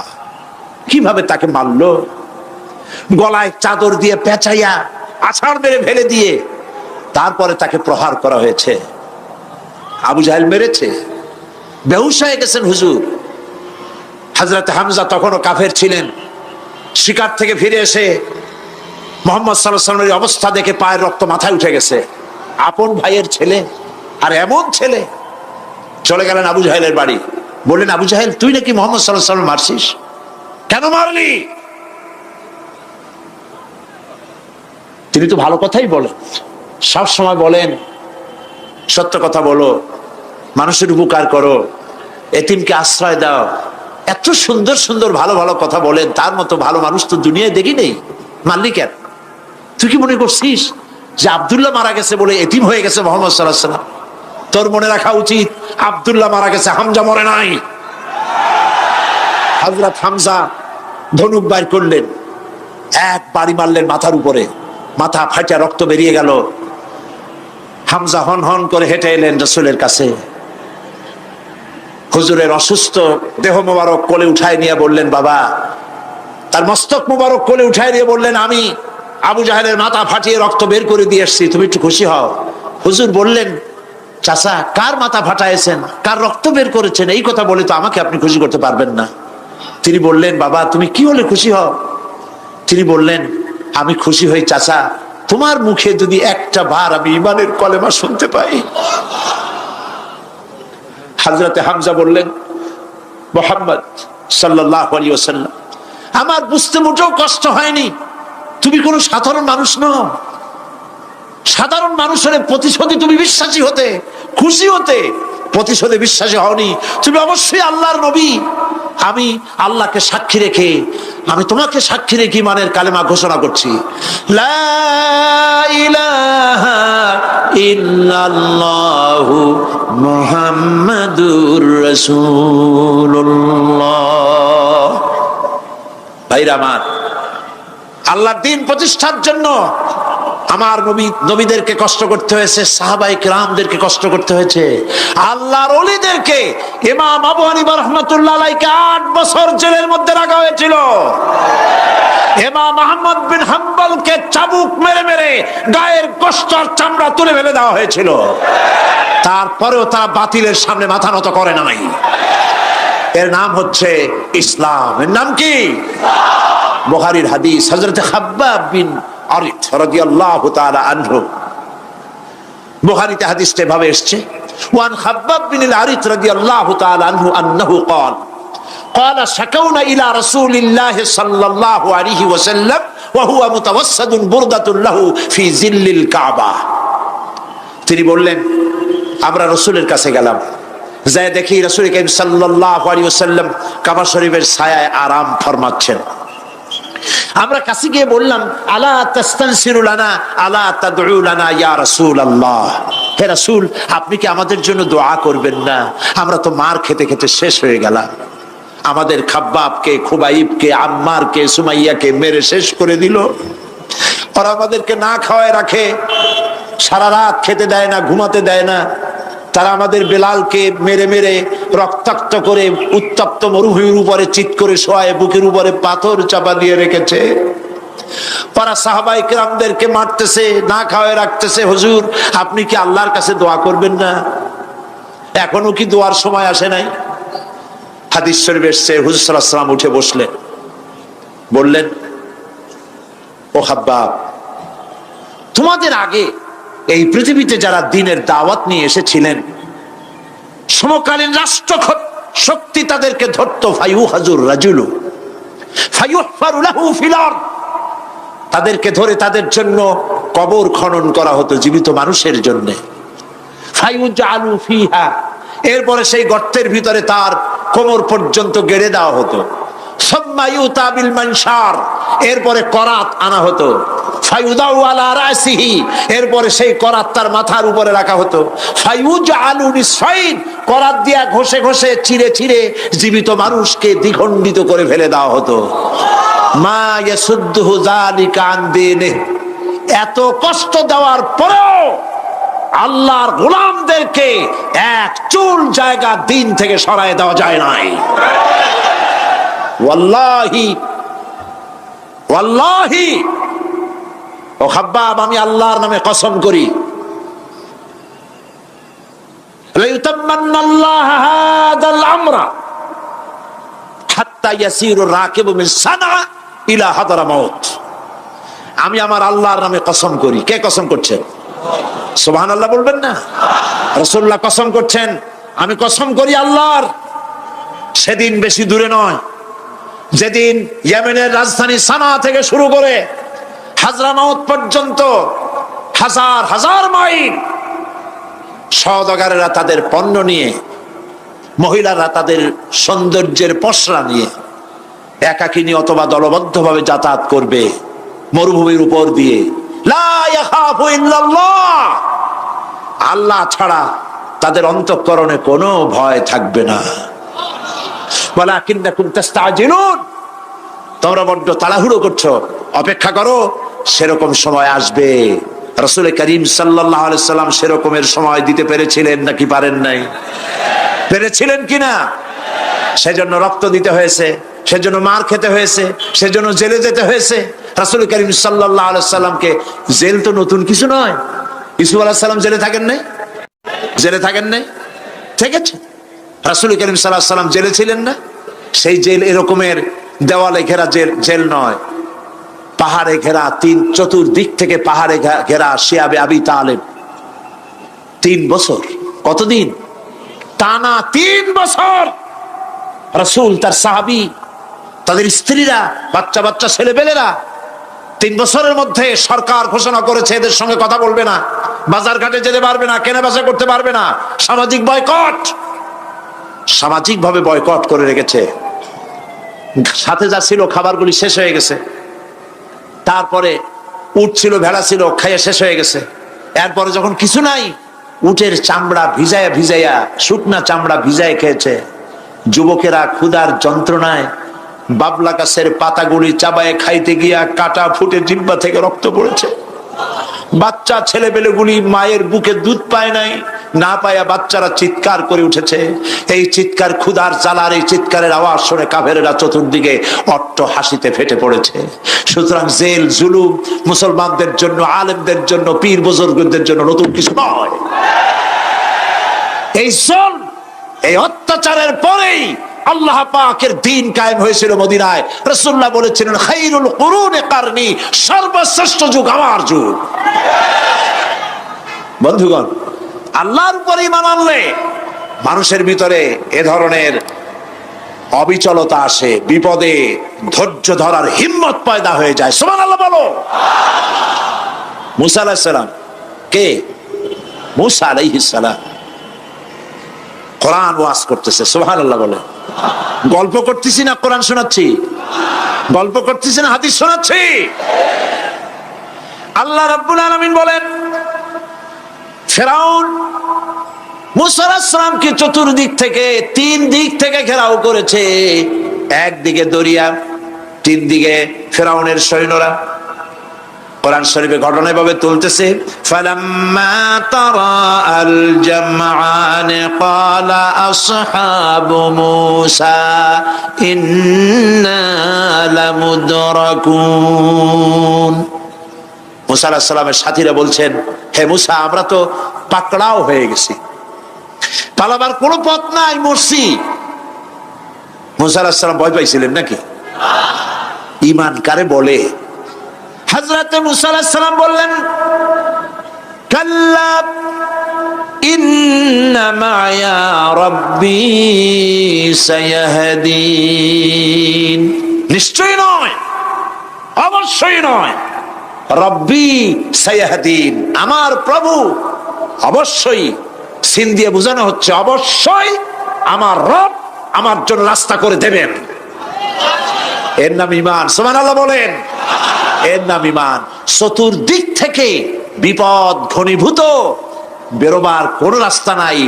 কিভাবে তাকে মারলো! গলায় চাদর দিয়ে পেঁচাইয়া আছাড় মেরে ফেলে দিয়ে তারপরে তাকে প্রহার করা হয়েছে। আবু জাহেল মেরেছে, বেহুশ হয়ে গেছেন হুজুর। হযরত হামজা তখনও কাফের ছিলেন। শিকার থেকে ফিরে এসে মুহাম্মদ সাল্লাল্লাহু আলাইহি ওয়াসাল্লামের অবস্থা দেখে পায়ের রক্ত মাথায় উঠে গেছে। আপন ভাইয়ের ছেলে, আর এমন ছেলে। চলে গেলেন আবু জাহেলের বাড়ি, বললেন, আবু জাহেল, তুই নাকি মুহাম্মদ সাল্লাল্লাহু আলাইহি ওয়াসাল্লাম মারছিস? কেন মারলি? তিনি তো ভালো কথাই বলেন, সব সময় বলেন সত্য কথা বলো, মানুষের উপকার করো, এতিমকে আশ্রয় দাও। এত সুন্দর সুন্দর ভালো ভালো কথা বলেন, তার মতো ভালো মানুষ তো দুনিয়ায় দেখি নেই। মারলি কেন? তুই কি মনে করছিস যে আব্দুল্লাহ মারা গেছে বলে এতিম হয়ে গেছে মুহাম্মদ সাল্লাল্লাহু আলাইহি ওয়াসাল্লাম? তোর মনে রাখা উচিত, আব্দুল্লাহ মারা গেছে, হামজা মরে নাই। হযরত হামজা ধনুক বাইর করলেন, এক বাড়ি মারলেন মাথার উপরে, মাথা ফাটা রক্ত বেরিয়ে গেল। হামজা হন হন করে হেঁটে এলেন রাসূলের কাছে। হুজুরের অসুস্থ দেহ মোবারক কোলে উঠায় নিয়ে বললেন, বাবা। তার মস্তক মোবারক কোলে উঠায় নিয়ে বললেন, আমি আবু জাহেলের মাথা ফাটিয়ে রক্ত বের করে দিয়ে এসেছি, তুমি একটু খুশি হও। হুজুর বললেন, চাচা, কার মাথা ফাটাইছেন, কার রক্ত বের করেছেন, এই কথা বলে তো আমাকে আপনি খুশি করতে পারবেন না। তিনি বললেন, বাবা, তুমি কি হলে খুশি হও? তিনি বললেন, আমি খুশি হই চাচা, তোমার মুখে যদি একটা বার আমি ঈমানের কলেমা শুনতে পাই। হযরতে হামজা বললেন, মুহাম্মদ সাল্লাল্লাহু আলাইহি ওয়াসাল্লাম, আমার বুঝতে মোটেও কষ্ট হয়নি, তুমি কোনো সাধারণ মানুষ নও। সাধারণ মানুষের প্রতিশোধে তুমি বিশ্বাসী হতে, খুশি হতে, প্রতিশোধে বিশ্বাসী হওনি। তুমি অবশ্যই আল্লাহর নবী। আমি আল্লাহকে সাক্ষী রেখে, আমি তোমাকে সাক্ষী রেখে ঈমানের কালেমা ঘোষণা করছি, লা ইলাহা ইল্লাল্লাহু মুহাম্মাদুর রাসূলুল্লাহ। ভাইরা আমার, আল্লাহর দ্বীন প্রতিষ্ঠার জন্য আমার নবীদেরকে কষ্ট করতে হয়েছে, সাহাবায়ে কেরামদেরকে কষ্ট করতে হয়েছে, আল্লাহর ওলিদেরকে। ইমাম আবু হানিফা রাহমাতুল্লাহ আলাইহিকে 8 বছর জেলের মধ্যে রাখা হয়েছিল। ইমাম আহমদ বিন হাম্বলকে চাবুক মেরে মেরে গায়ের গোশত আর চামড়া তুলে ফেলে দেওয়া হয়েছিল। তারপরেও তারা বাতিলের সামনে মাথা নত করে নাই। এর নাম হচ্ছে ইসলাম। এর নাম কি? বুখারীর হাদিস, হযরত খাব্বাব বিন আরিত রাদিয়াল্লাহু তাআলা আনহু। বুখারীতে হাদিসটা এভাবে এসেছে, ওয়ান খাব্বাব বিন আরিত রাদিয়াল্লাহু তাআলা আনহু আন্নাহু قال قال شكونا الى رسول الله صلى الله عليه وسلم وهو متوسد بردة له في ظل الكعبة। তিনি বললেন, আমরা রাসূলের কাছে গেলাম, যাই দেখি রাসূল করিম সাল্লাল্লাহু আলাইহি ওয়াসাল্লাম কাবা শরীফের ছায়ায় আরাম ফরমাচ্ছেন। আমরা কাছে গিয়ে বললাম, আলা তাস্তানসিরু লানা আলা তাদউ লানা ইয়া রাসূলুল্লাহ, হে রাসূল, আপনি কি আমাদের জন্য দোয়া করবেন না? আমরা তো মার খেতে খেতে শেষ হয়ে গেলাম। আমাদের খাব্বাবকে, খুবাইবকে, আম্মারকে, সুমাইয়াকে মেরে শেষ করে দিল। ওরা আমাদেরকে না খাওয়ায় রাখে, সারা রাত খেতে দেয় না, ঘুমাতে দেয় না। তারা আমাদের বেলালকে মেরে মেরে রক্তাক্ত করে উত্তপ্ত মরুভূমির উপরে চিৎ করে শোয়ায়, বুকের উপরে পাথর চাপা দিয়ে রেখেছে। ওরা সাহাবায়ে কেরামদেরকে মারতেছে, না খাওয়ায় রাখতেছে। হুজুর, আপনি কি আল্লাহর কাছে দোয়া করবেন না? এখনো কি দোয়ার সময় আসে নাই? হাদিস শরীফ এসেছে, হুজুর সাল্লাল্লাহু আলাইহি ওয়াসাল্লাম উঠে বসলেন, বললেন, ও খাব্বাব, তোমাদের আগে এই পৃথিবীতে যারা দ্বীনের দাওয়াত নিয়ে এসেছিলেন, সমকালীন রাষ্ট্র শক্তি তাদেরকে ধরতো, ফায়ুহাজুর রাজুলু ফায়ুহফারু লাহু ফিল আরদ, তাদেরকে ধরে তাদের জন্য কবর খনন করা হতো জীবিত মানুষের জন্য। ফায়ুজআলু ফিহা, এরপরে সেই গর্তের ভিতরে তার কোমর পর্যন্ত গেড়ে দেওয়া হতো। সুম্মা ইউতা বিল মানশার, এরপরে করাত আনা হতো। ফায়ুদাউ আলা রাসিহি, এরপরে সেই করাত তার মাথার উপরে রাখা হতো। ফায়ুজআলু নিসফাইন, করাত দিয়া ঘষে ঘষে চিরে চিরে জীবিত মানুষকে দ্বিখণ্ডিত করে ফেলে দেওয়া হতো। মা ইয়াসুদ্দুহু যালিকা আন দীনিহি, এত কষ্ট দেওয়ার পরেও আল্লাহর গোলামদেরকে এক চুল জায়গা দিন থেকে সরায় দেওয়া যায় নাই। ওয়াল্লাহি ওয়াল্লাহি, ও খাব্বাব, আমি আল্লাহর নামে কসম করি, লাইউতাম্মান্নাল্লাহু হাদাল আমরা হাত্তা ইয়াসিরু রাকিবু মিন সানআ ইলা হাদরামাউত। আমি আমার আল্লাহর নামে কসম করি। কে কসম করছেন? সুবহানাল্লাহ বলবেন না? রাসূলুল্লাহ কসম করছেন, আমি কসম করি আল্লাহর, সেদিন বেশি দূরে নয় যেদিন ইয়েমেনের রাজধানী সানা থেকে শুরু করে হাজরামাউত পর্যন্ত হাজার হাজার মাইল সওদাগরেরা তাদের পণ্য নিয়ে, মহিলারা তাদের সৌন্দর্যের পসরা নিয়ে একাকিনী অথবা দলবদ্ধভাবে যাতায়াত করবে মরুভূমির উপর দিয়ে। লা ইয়াখাফু ইল্লাল্লাহ, আল্লাহ ছাড়া তাদের অন্তঃকরণে কোনো ভয় থাকবে না। ওয়ালাকিন্নাকুম তাস্তাজিলুন, তোমরা বড্ড তাড়াহুড়ো করছো, অপেক্ষা করো, সেরকম সময় আসবে। রাসূল করিম সাল্লাল্লাহু আলাইহি সাল্লাম সেরকমের সময় দিতে পেরেছিলেন নাকি পারেন নাই? পেরেছিলেন কিনা? সেজন্য রক্ত দিতে হয়েছে, সেজন্য মার খেতে হয়েছে, সেজন্য জেলে যেতে হয়েছে। রাসূল করিম সাল্লাল্লাহু আলাইহি সাল্লামকে, জেল তো নতুন কিছু নয়। ইউসুফ আলাইহিস সালাম জেলে থাকেন নাই? জেলে থাকেন নাই? ঠিক আছে, রাসূল করিম সাল্লাল্লাহু আলাইহি সাল্লাম জেলে ছিলেন না? সেই জেল এরকমের দেওয়ালে ঘেরা জেল নয়, পাহাড়ে ঘেরা, চতুর্দিক থেকে পাহাড়ে ঘেরা শিয়াবে আবি তালেব 3 বছর। কতদিন? টানা 3 বছর রাসূল, তার সাহাবী, তাদের স্ত্রীরা, বাচ্চা বাচ্চা ছেলেপেলেরা 3 বছরের মধ্যে সরকার ঘোষণা করেছে এদের সঙ্গে কথা বলবে না, বাজার ঘাটে যেতে পারবে না, কেনা বেচা করতে পারবে না, সামাজিক বয়কট, সামাজিক ভাবে বয়কট করে রেখেছে। সাথে যা ছিল খাবারগুলি শেষ হয়ে গেছে, তারপরে উট ছিল, ভেড়া ছিল, খাইয়ে শেষ হয়ে গেছে। এরপরে যখন কিছু নাই, উটের চামড়া ভিজাইয়া ভিজাইয়া, শুকনা চামড়া ভিজায় খেয়েছে। যুবকেরা ক্ষুধার যন্ত্রণায় বাবলা গাছের পাতাগুলি চাবায়ে খাইতে গিয়া কাটা ফুটে জিহ্বা থেকে রক্ত পড়েছে। বাচ্চা ছেলেপেলেগুলি মায়ের বুকে দুধ পায় নাই, না পায়া বাচ্চারা চিৎকার করে উঠেছে। এই চিৎকার, ক্ষুধার জ্বালার এই চিৎকারের আওয়াজ শুনে কাফেরেরা চতুর্দিকে অট্ট হাসিতে ফেটে পড়েছে। সুতরাং জেল জুলুম মুসলমানদের জন্য, আলেমদের জন্য, পীর বুজুর্গদের জন্য নতুন কিছু নয়। এই জুলম, এই অত্যাচারের পরেই আল্লাহ পাকের দ্বীন কায়েম হয়েছিল মদিনায়। রাসূলুল্লাহ বলেছিলেন, খায়রুল কুরুনি কারনি, সর্বশ্রেষ্ঠ যুগ আমার যুগ। বন্ধুগণ, আল্লাহর উপর ঈমান আনলে মানুষের ভিতরে এ ধরনের অবিচলতা আসে, বিপদে ধৈর্য ধরার হিম্মত পয়দা হয়ে যায়। সুবহানাল্লাহ বলো। মুসা আলাইহিস সালাম কে? মুসা আলাইহিস সালাম কোরআন ওয়াজ করতেছে। সুবহানাল্লাহ বলে। গল্প করতেছি না কোরআন শোনাচ্ছি? গল্প করতেছি না হাদিস শোনাচ্ছি? আল্লাহ রাব্বুল আলামিন বলেন, ফিরআউন মুসা আলাইহিস সালামকে চতুর্দিক থেকে, 3 দিক থেকে ঘেরাও করেছে। একদিকে দরিয়া, 3 দিকে ফিরআউনের সৈন্যরা। কোরআন শরীফে ঘটনা এভাবে তুলতেছে, ফালাম্মা তারা আল জামআন ক্বালা আসহাবু মূসা ইন্না লামুদরাকুন। মুসা আলাইহিস সালামের সাথীরা বলছেন, হে মুসা, আমরা তো পাকড়াও হয়ে গেছি, পালাবার কোনো পথ নাই, মরছি। মুসা আলাইহিস সালাম ভয় পাইছিলেন নাকি? ঈমান কারে বলে? হযরতে মুসা আলাইহিস সালাম বললেন, কাল্লা ইন্না মা'য়া রাব্বি সায়াহদিন, নিশ্চয় নয়, অবশ্যই নয়, রব্বি সায়াহদিন, আমার প্রভু অবশ্যই, সিন দিয়ে বোঝানো হচ্ছে অবশ্যই আমার রব আমার জন্য রাস্তা করে দেবেন। এর নাম ঈমান। সুবহানাল্লাহ বলেন। এর নাম ঈমান। চতুর্দিক থেকে বিপদ ঘনীভূত, বেরোবার কোন রাস্তা নাই,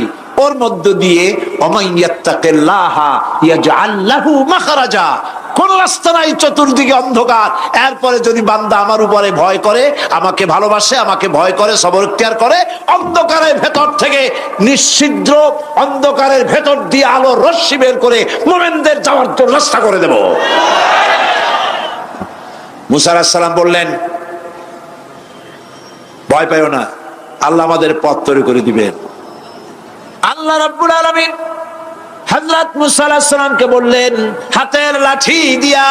ওর মধ্য দিয়ে ওমাইয়াত্তাকিল্লাহা ইয়াজআল লাহু মাখরাজা, কোন রাস্তা নাই, চতুর্দিকে অন্ধকার। এরপরে যদি বান্দা আমার উপরে ভয় করে, আমাকে ভালোবাসে, আমাকে ভয় করে, সবর ইখতিয়ার করে, অন্ধকারের ভেতর থেকে নিশ্ছিদ্র অন্ধকারের ভেতর দিয়ে আলোর রশ্মি বের করে মুমিনদের যাওয়ার জন্য রাস্তা করে দেব। মুসা আলাইহিস সালাম বললেন, ভয় পাইও না, আল্লাহ আমাদের পথ তৈরি করে দিবেন। আল্লাহ রাব্বুল আলামিন হযরত মুসা আলাইহিস সালামকে বললেন, হাতের লাঠি দিয়া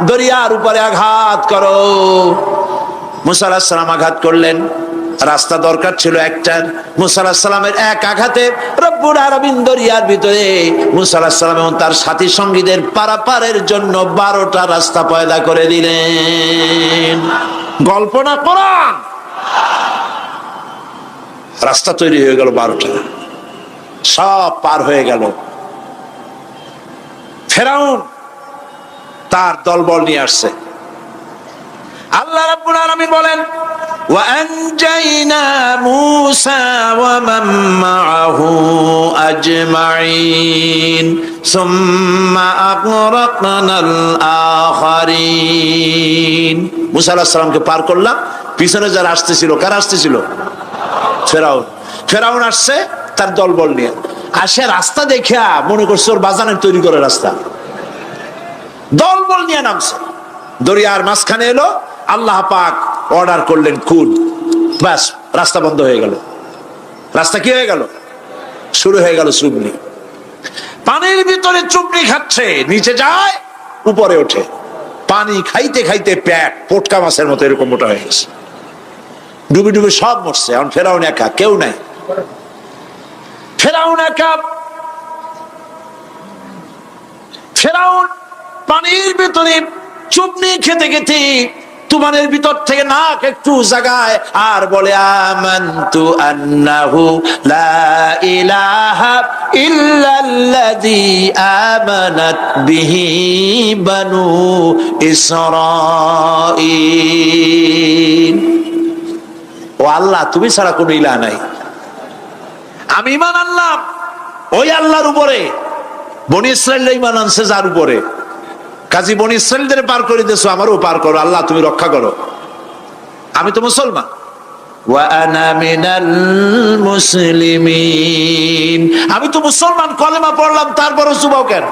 দরিয়ার উপরে আঘাত করো। মুসা আলাইহিস সালাম আঘাত করলেন। রাস্তা দরকার ছিল একটা, মুসা আলাইহিস সালামের এক আঘাতে রব্বুল আলামিন দরিয়ার ভিতরে মুসা আলাইহিস সালাম এবং তার সাথী সঙ্গীদের পারাপারের জন্য 12টা রাস্তা পয়দা করে দিলেন। গল্প না কোরআন। রাস্তা তৈরি হয়ে গেল 12টা, সব পার হয়ে গেল। ফেরাউন তার দলবল নিয়ে আসছে। আল্লাহ রাব্বুল আলামিন বলেন, ওয়া আনজাইনা মূসা ওয়া মান মাআহু আজমাইন সুম্মা আগরাকনাল আখারিন। মূসা আলাইহিস সালামকে পার করলাম, পিছনে যারা আসতেছিল, কারা আসতেছিল? ফেরাউন। ফেরাউন আসছে তার দলবল নিয়ে। আসে রাস্তা দেখিয়া মনে করছে ওর বাজানের তৈরি করে রাস্তা, দলবল নিয়ে নামছে। দরিয়ার মাঝখানে এলো, আল্লাহ পাক অর্ডার করলেন কুদ, ব্যাস রাস্তা বন্ধ হয়ে গেল। রাস্তা কি হয়ে গেল? শুরু হয়ে গেল চুবনি। পানির ভিতরে চুবনি খাচ্ছে, নিচে যায়, উপরে ওঠে। পানি খাইতে খাইতে পেট পোটকা মাছের মতো এরকম মোটা হয়ে গেছে। ডুবে ডুবে সব মরছে। এখন ফেরাউন একা, কেউ নাই। ফেরাউন একা। ফেরাউন পানির ভিতরে চুবনি খেতে খেতে তুমানের ভিতর থেকে নাক একটু জাগায় আর বলে, আমানতু আন্নাহু লা ইলাহা ইল্লাল্লাযী আমানাত বিহি বানু ইসরাঈল। ও আল্লাহ, তুমি ছাড়া কোনো ইলাহ নাই, আমি ঈমান আনলাম ওই আল্লাহর উপরে। বনি ইসরাঈল ঈমান আনছে যার উপরে, কাজী বনি ইসরাঈলদের পার করে দিয়েছো, আমারও পার করো আল্লাহ, তুমি রক্ষা করো। আমি তো মুসলমান। ওয়া আনা মিনাল মুসলিমিন, আমি তো মুসলমান, কলেমা পড়লাম, তারপরও চুবাও কেন?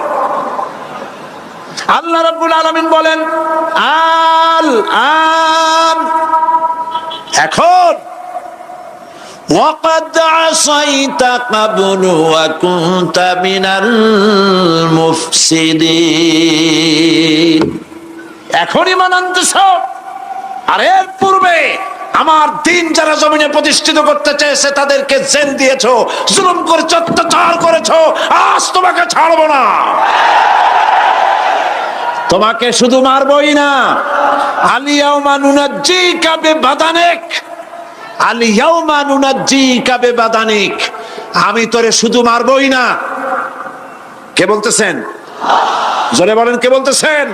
আল্লাহ রাব্বুল আলামিন বলেন, আল আন, এখন وَقَدْ عَصَيْتَ قَبْلُ وَكُنْتَ مِنَ الْمُفْسِدِينَ। এখন ঈমান আনতেছ, আর এর পূর্বে আমার দিন যারা জমিনে প্রতিষ্ঠিত করতে চেয়েছে তাদেরকে জেল দিয়েছো, জুলুম করেছো, অত্যাচার করেছো। আজ তোমাকে ছাড়বো না। তোমাকে শুধু মারবই না, আলিয়াউমা নুনাজ্জিকা বিবাদানিক, আলিয়াউমা নুনাজ্জিকা বিবাদানিক, আমি তোরে শুধু মারবই না। কে বলতেছেন? জোরে বলেন, কে বলতেছেন?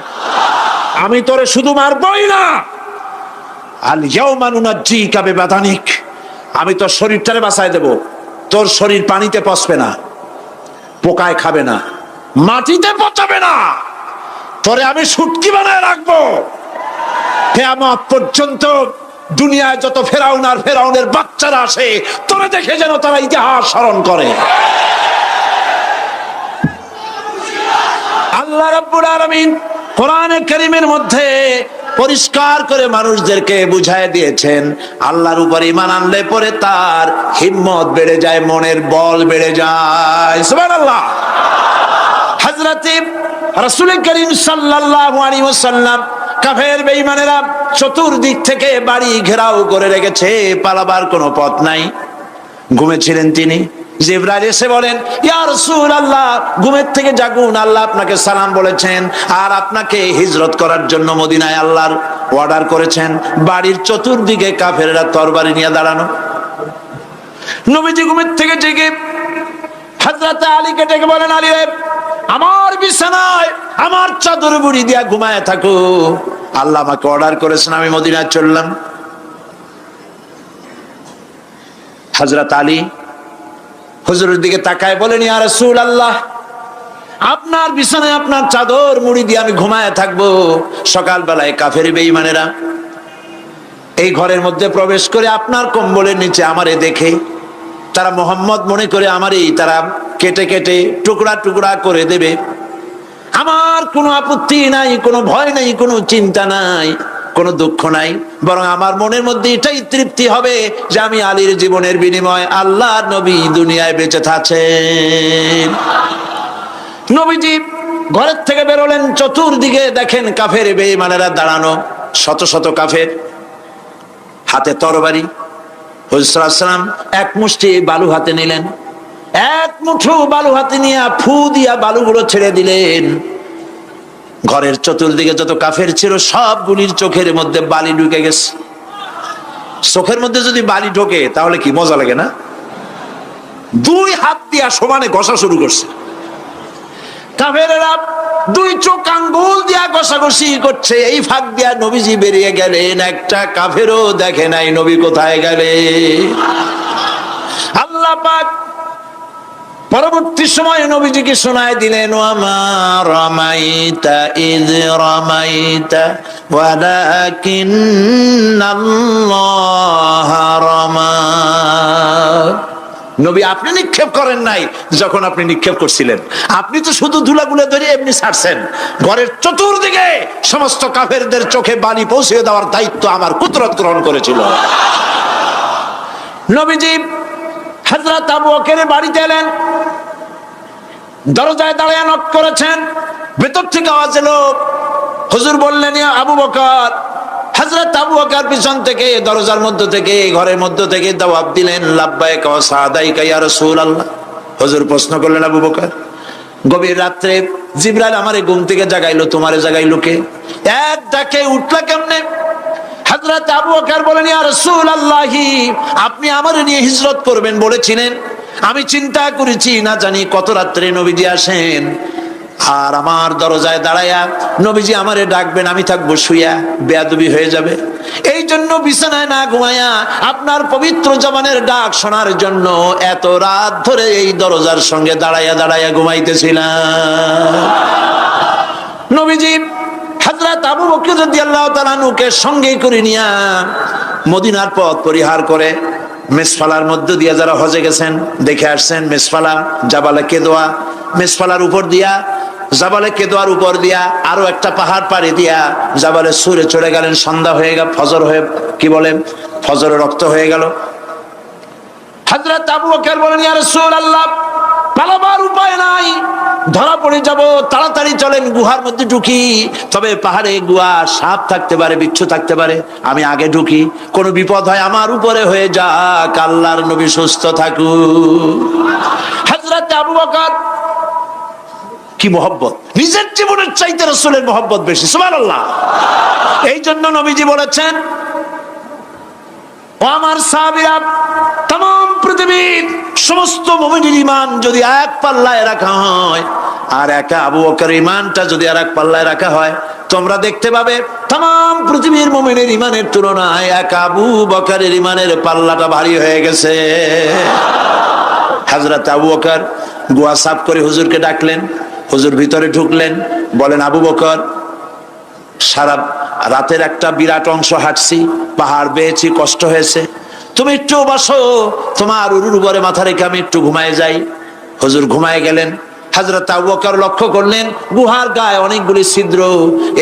আমি তোরে শুধু মারবই না, আলিয়াউমা নুনাজ্জিকা বিবাদানিক, আমি তোর শরীরটারে বাঁচায় দেব। তোর শরীর পানিতে পচবে না, পোকায় খাবে না, মাটিতে পচাবে না, তোরে আমি শুটকি বানায় রাখবো। কিয়ামত পর্যন্ত দুনিয়ায় যত ফেরাউন আর ফেরাউনের বাচ্চারা আসে, তোরে দেখে যেন তারা ইতিহাস স্মরণ করে। আল্লাহ রাব্বুল আলামিন কোরআনে কারীমের মধ্যে পরিষ্কার করে মানুষদেরকে বুঝায় দিয়েছেন, আল্লাহর উপর ঈমান আনলে পরে তার হিম্মত বেড়ে যায়, মনের বল বেড়ে যায়। সুবহানাল্লাহ। হযরত রাসূল করিম সাল্লাল্লাহু আলাইহি ওয়াসাল্লাম কাফের বেঈমানেরা চতুর্দিক থেকে বাড়ি ঘেরাও করে রেখেছে, পালাবার কোনো পথ নাই। ঘুমেছিলেন তিনি, জিবরাইল এসে বলেন, ইয়া রাসূলুল্লাহ, ঘুমের থেকে জাগুন, আল্লাহ আপনাকে সালাম বলেছেন আর আপনাকে হিজরত করার জন্য মদিনায় আল্লাহর অর্ডার করেছেন। বাড়ির চতুর্দিকে কাফেররা তরবারি নিয়ে দাঁড়ানো। নবীজি ঘুমের থেকে জেগে হযরত আলীকে ডেকে বলেন, আলী রে, আমার বিছানায় আমার চাদর মুড়ি দিয়া ঘুমায় থাকো, আল্লাহ আমাকে অর্ডার করেছেন, আমি মদিনায় চললাম। হযরত আলী হুজুরের দিকে তাকায় বলেন, ইয়া রাসূলুল্লাহ, আপনার বিছানায় আপনার চাদর মুড়ি দিয়ে আমি ঘুমায় থাকবো, সকালবেলায় কাফের বেঈমানেরা এই ঘরের মধ্যে প্রবেশ করে আপনার কম্বলের নিচে আমারে দেখে তারা মোহাম্মদ মনে করে আমারই তারা কেটে কেটে টুকরা টুকরা করে দেবে। আমার কোনো আপত্তি নাই, কোনো ভয় নাই, কোনো চিন্তা নাই, কোনো দুঃখ নাই, বরং আমার মনের মধ্যে এটাই তৃপ্তি হবে যে আমি আলীর জীবনের বিনিময়ে আল্লাহর নবী দুনিয়ায় বেঁচে থাকেন। নবীজি ঘরের থেকে বেরোলেন, চতুর্দিকে দেখেন কাফের বেঈমানেরা দাঁড়ানো, শত শত কাফের, হাতে তরবারি। হুজুর সাল্লাল্লাহু আলাইহি ওয়াসাল্লাম এক মুষ্টি বালু হাতে নিলেন, এক মুঠো বালু হাতে নিয়ে ফু দিয়া বালুগুলো ছেড়ে দিলেন। ঘরের চতুর্দিকে যত কাফের ছিল সবগুলির চোখের মধ্যে বালি ঢুকে গেছে। চোখের মধ্যে যদি বালি ঢোকে তাহলে কি মজা লাগে না? দুই হাত দিয়া সমানে ঘষা শুরু করছে কাফেরেরা, দুই চোখ আঙ্গুল দিয়া ঘষাঘষি করছে। এই ফাঁক দিয়া নবীজি বেরিয়ে গেলেন, একটা কাফেরও দেখে নাই নবী কোথায় গেলে। আল্লাহ পাক পরবর্তী সময়ে নবীজিকে শোনায় দিলেন, ওয়ামা রামাইতা ইয রামাইতা ওয়ালাকিন্নাল্লাহ রামা। নবী, আপনি নিক্ষেপ করেন নাই যখন আপনি নিক্ষেপ করছিলেন, আপনি তো শুধু ধুলাগুলো ধরে এমনি ছাড়ছেন। ঘরের চতুর্দিকে সমস্ত কাফেরদের চোখে বালি পৌঁছে দেওয়ার দায়িত্ব আমার কুদরত গ্রহণ করেছিল। নবীজি হযরত আবু বকরের বাড়িতে এলেন, দরজায় দাঁড়িয়ে নক করেছেন, ভেতর থেকে আওয়াজ এলো। হুজুর বললেন, ইয়া আবু বকর। হযরত আবু বকর পিছন থেকে দরজার মধ্য থেকে ঘরের মধ্য থেকে জবাব দিলেন, লাব্বাইকা ওয়া সাদাইকা ইয়া রাসূলুল্লাহ। হুজুর প্রশ্ন করলেন, আবু বকর, গভীর রাত্রে জিবরাইল আমারে ঘুম থেকে জাগাইলো, তোমারে জাগাইলো কে? এক ডাকে উঠলা কেমনে? হযরত আবু বকর বলেন, ইয়া রাসূলুল্লাহ, আপনি আমারে নিয়ে হিজরত করবেন বলেছিলেন, আমি চিন্তা করেছি না জানি কত রাত্রে নবীজি আসেন, আর আমার দরজায় দাঁড়ায়া নবীজি আমারে ডাকবেন, আমি থাকবো শুইয়া, বেয়াদবি হয়ে যাবে। এই জন্য বিছানায় না ঘুমায়া আপনার পবিত্র জবানের ডাক শোনার জন্য এত রাত ধরে এই দরজার সঙ্গে দাঁড়ায়া দাঁড়ায়া ঘুমাইতেছিলাম। নবীজি হযরত আবু বকর রাদিয়াল্লাহু তাআলা আনহুকে সঙ্গে করে নিয়া মদিনার পথ পরিহার করে মেসফালার মধ্য দিয়া, যারা হজে গেছেন দেখে আসছেন, মেসফালা জাবালে কেদোয়া, মেসফালার উপর দিয়া জাবালে কেদোয়ার উপর দিয়া আরো একটা পাহাড় পাড়ি দিয়া জাবালে সুরে চড়ে গেলেন। সন্ধ্যা হয়ে গেল, ফজর হয়ে কি বলে ফজরে রক্ত হয়ে গেল। হযরত আবু বকর বলেন, ইয়া রাসূলুল্লাহ, পালাবার উপায় নাই, ধরা পড়ে যাব, তাড়াতাড়ি চলেন গুহার মধ্যে ঢুকি। তবে পাহাড়ে গুহা, সাপ থাকতে পারে, বিচ্ছু থাকতে পারে, আমি আগে ঢুকি, কোনো বিপদ হয় আমার উপরে হয়ে যাক, আল্লাহর নবী সুস্থ থাকুক। হযরত আবু বকর কি মহব্বত, নিজের জীবনের চাইতে রাসূলের মহব্বত বেশি, সুবহানাল্লাহ। এই জন্য নবীজি বলেছেন, ও আমার সাহাবীরা, तमाम পৃথিবীর সমস্ত মুমিনের ঈমান যদি এক পাল্লায় রাখা হয় আর একা আবু বকরের ঈমানটা যদি আরেক পাল্লায় রাখা হয়, তোমরা দেখতে পাবে तमाम পৃথিবীর মুমিনের ঈমানের তুলনায় একা আবু বকরের ঈমানের পাল্লাটা ভারী হয়ে গেছে। হযরত আবু বকর গুহা সাফ করে হুজুরকে ডাকলেন, হুজুর ভিতরে ঢুকলেন, বলেন, আবু বকর, সারা রাতের একটা বিরাট অংশ হাঁটছি, পাহাড় বেয়েছি, কষ্ট হয়েছে, তুমি একটু বসো, তোমার উরুর উপরে মাথা রেখে আমি একটু ঘুমায় যাই। হুজুর ঘুমায় গেলেন। হযরত আবু বকর লক্ষ্য করলেন গুহার গায়ে অনেকগুলি ছিদ্র,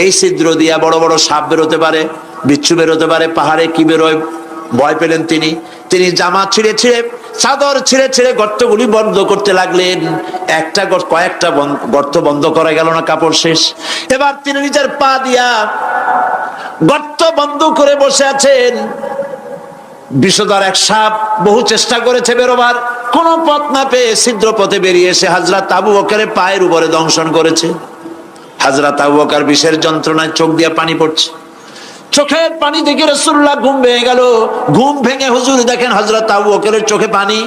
এই ছিদ্র দিয়া বড় বড় সাপ বেরোতে পারে, বিচ্ছু বেরোতে পারে, পাহাড়ে কি বেরোয় ভয় পেলেন তিনি। তিনি জামা ছিঁড়ে ছিঁড়ে, চাদর ছিঁড়ে ছিঁড়ে গর্তগুলি বন্ধ করতে লাগলেন। কয়েকটা গর্ত বন্ধ করা গেল না, কাপড় শেষ। এবার তিনি নিজের পা দিয়া গর্ত বন্ধ করে বসে আছেন। বিষধর এক সাপ বহু চেষ্টা করেছে বেরোবার, কোন পথ না পেয়ে ছিদ্র পথে বেরিয়ে এসে হযরত আবু বকরের পায়ের উপরে দংশন করেছে। হযরত আবু বকর বিষের যন্ত্রণায় চোখ দিয়ে পানি পড়ছে। চোখের পানি দেখে রাসূলুল্লাহ ঘুম ভেঙে গেল। ঘুম ভেঙে হুজুর দেখেন হযরত আবু বকরের চোখে পানি।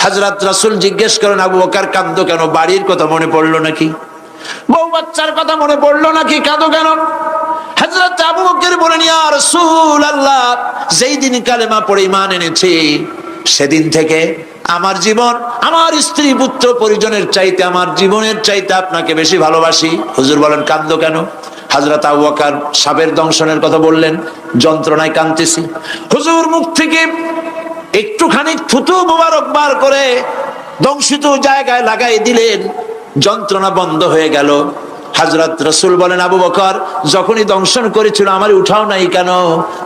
হযরত রাসূল জিজ্ঞেস করেন, আবু বকর কাঁদো কেন? বাড়ির কথা মনে পড়লো নাকি? বউ বাচ্চার কথা মনে পড়লো নাকি? কাঁদো কেন? হযরত আবু বকর বলেন, ইয়া রাসূলুল্লাহ, যেই দিন কালেমা পড়ে ঈমান এনেছি সেদিন থেকে আমার জীবন, আমার স্ত্রী পুত্র পরিজনের চাইতে, আমার জীবনের চাইতে আপনাকে বেশি ভালোবাসি। হুজুর বলেন, কাঁদো কেন? হযরত আবু বকর সাপের দংশনের কথা বললেন, যন্ত্রণায় কাঁদতেছি। হুজুর মুখ থেকে একটুখানি থুতু মোবারক বার করে দংশিত জায়গায় লাগাই দিলেন, যন্ত্রণা বন্ধ হয়ে গেল। হযরত রাসূল বলেন, আবু বকর, যখনই দংশন করেছিল আমার উঠাও নাই কেন?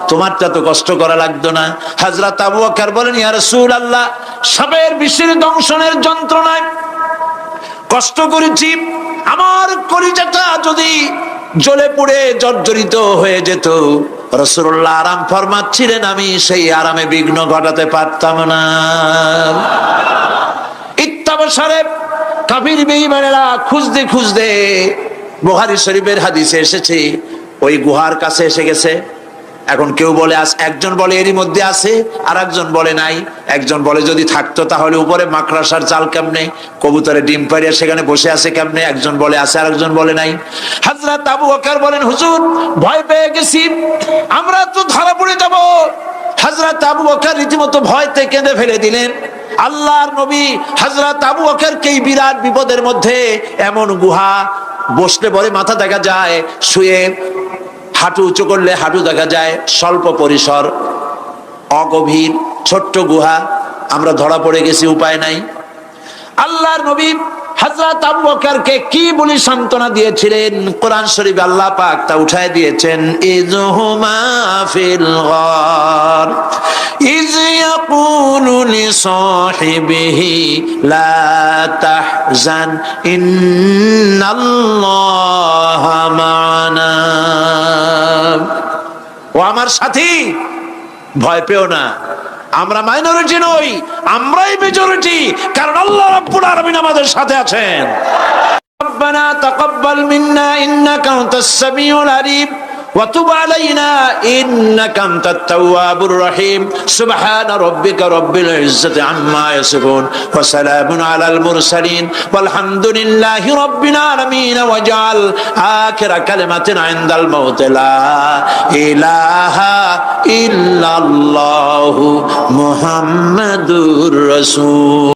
তোমারটা তো কষ্ট করা লাগতো না। হযরত আবু বকর বলেন, ইয়া রাসূলুল্লাহ, সাপের বিষের দংশনের যন্ত্রণায় কষ্ট করেছি, আমার কলিজাটা যদি জ্বলে পুড়ে জর্জরিত হয়ে যেত, রাসূলুল্লাহ আরাম ফরমাচ্ছিলেন, আমি সেই আরামে বিঘ্ন ঘটাতে পারতাম না। ইত্তাবসারে কাফির বেঈমানেরা খুঁজতে খুঁজতে, বুখারী শরীফের হাদিসে এসেছে, ওই গুহার কাছে এসে গেছে। এখন কেউ বলে একজন বলে এরই মধ্যে আছে, আর একজন বলে নাই। একজন বলে যদি থাকতো তাহলে উপরে মাকড়াসার চাল কেমনে, কবুতরে ডিম পাড়িয়ে সেখানে বসে আছে কেমনে? একজন বলে আছে, আর একজন বলে নাই। হযরত আবু বকর বলেন, হুজুর ভয় পেয়ে গেছি, আমরা তো ধরা পড়ে যাব। হযরত আবু বকর রীতিমতো ভয়তে কেঁদে ফেলে দিলেন। আল্লাহর নবী হযরত আবু বকরকে বিরাট বিপদের মধ্যে, এমন গুহা, বসলে পরে মাথা দেখা যায়, শুয়ে হাঁটু উঁচু করলে হাঁটু দেখা যায়, স্বল্প পরিসর, অগভীর ছোট্ট গুহা, আমরা ধরা পড়ে গেছি, উপায় নাই। আল্লাহর নবী হযরত আবু বকরকে কি বলে সান্ত্বনা দিয়েছিলেন, কোরআন শরীফে আল্লাহ পাক তা উঠায় দিয়েছেন। ইযহুমা ফিল গার ইয ইয়াকুলু লিসাহিবিহি লা তাহজান ইন্নাল্লাহা মা'ানা। ও আমার সাথী, ভয় পেও না, আমরা মাইনরিটি নই, আমরাই মেজরিটি, কারণ আল্লাহ রাব্বুল আলামিন আমাদের সাথে আছেন। রব্বানা তাকাব্বাল মিন্না ইন্নাকা আনতাস সামিউল আলিম ওয়া তুব আলাইনা ইন্নাকা আনতাত তাওয়াবুর রহিম। সুবহানা রাব্বিকা রাব্বিল ইজ্জাতি আম্মা ইয়াসিফুন ওয়া সালামুন আলাল মুরসালিন ওয়ালহামদুলিল্লাহি রাব্বিল আলামিন। ওয়াজআল আখিরা কালিমাতিনা ইনদাল মাউত লা ইলাহা ইল্লাল্লাহু মুহাম্মাদুর রাসূল।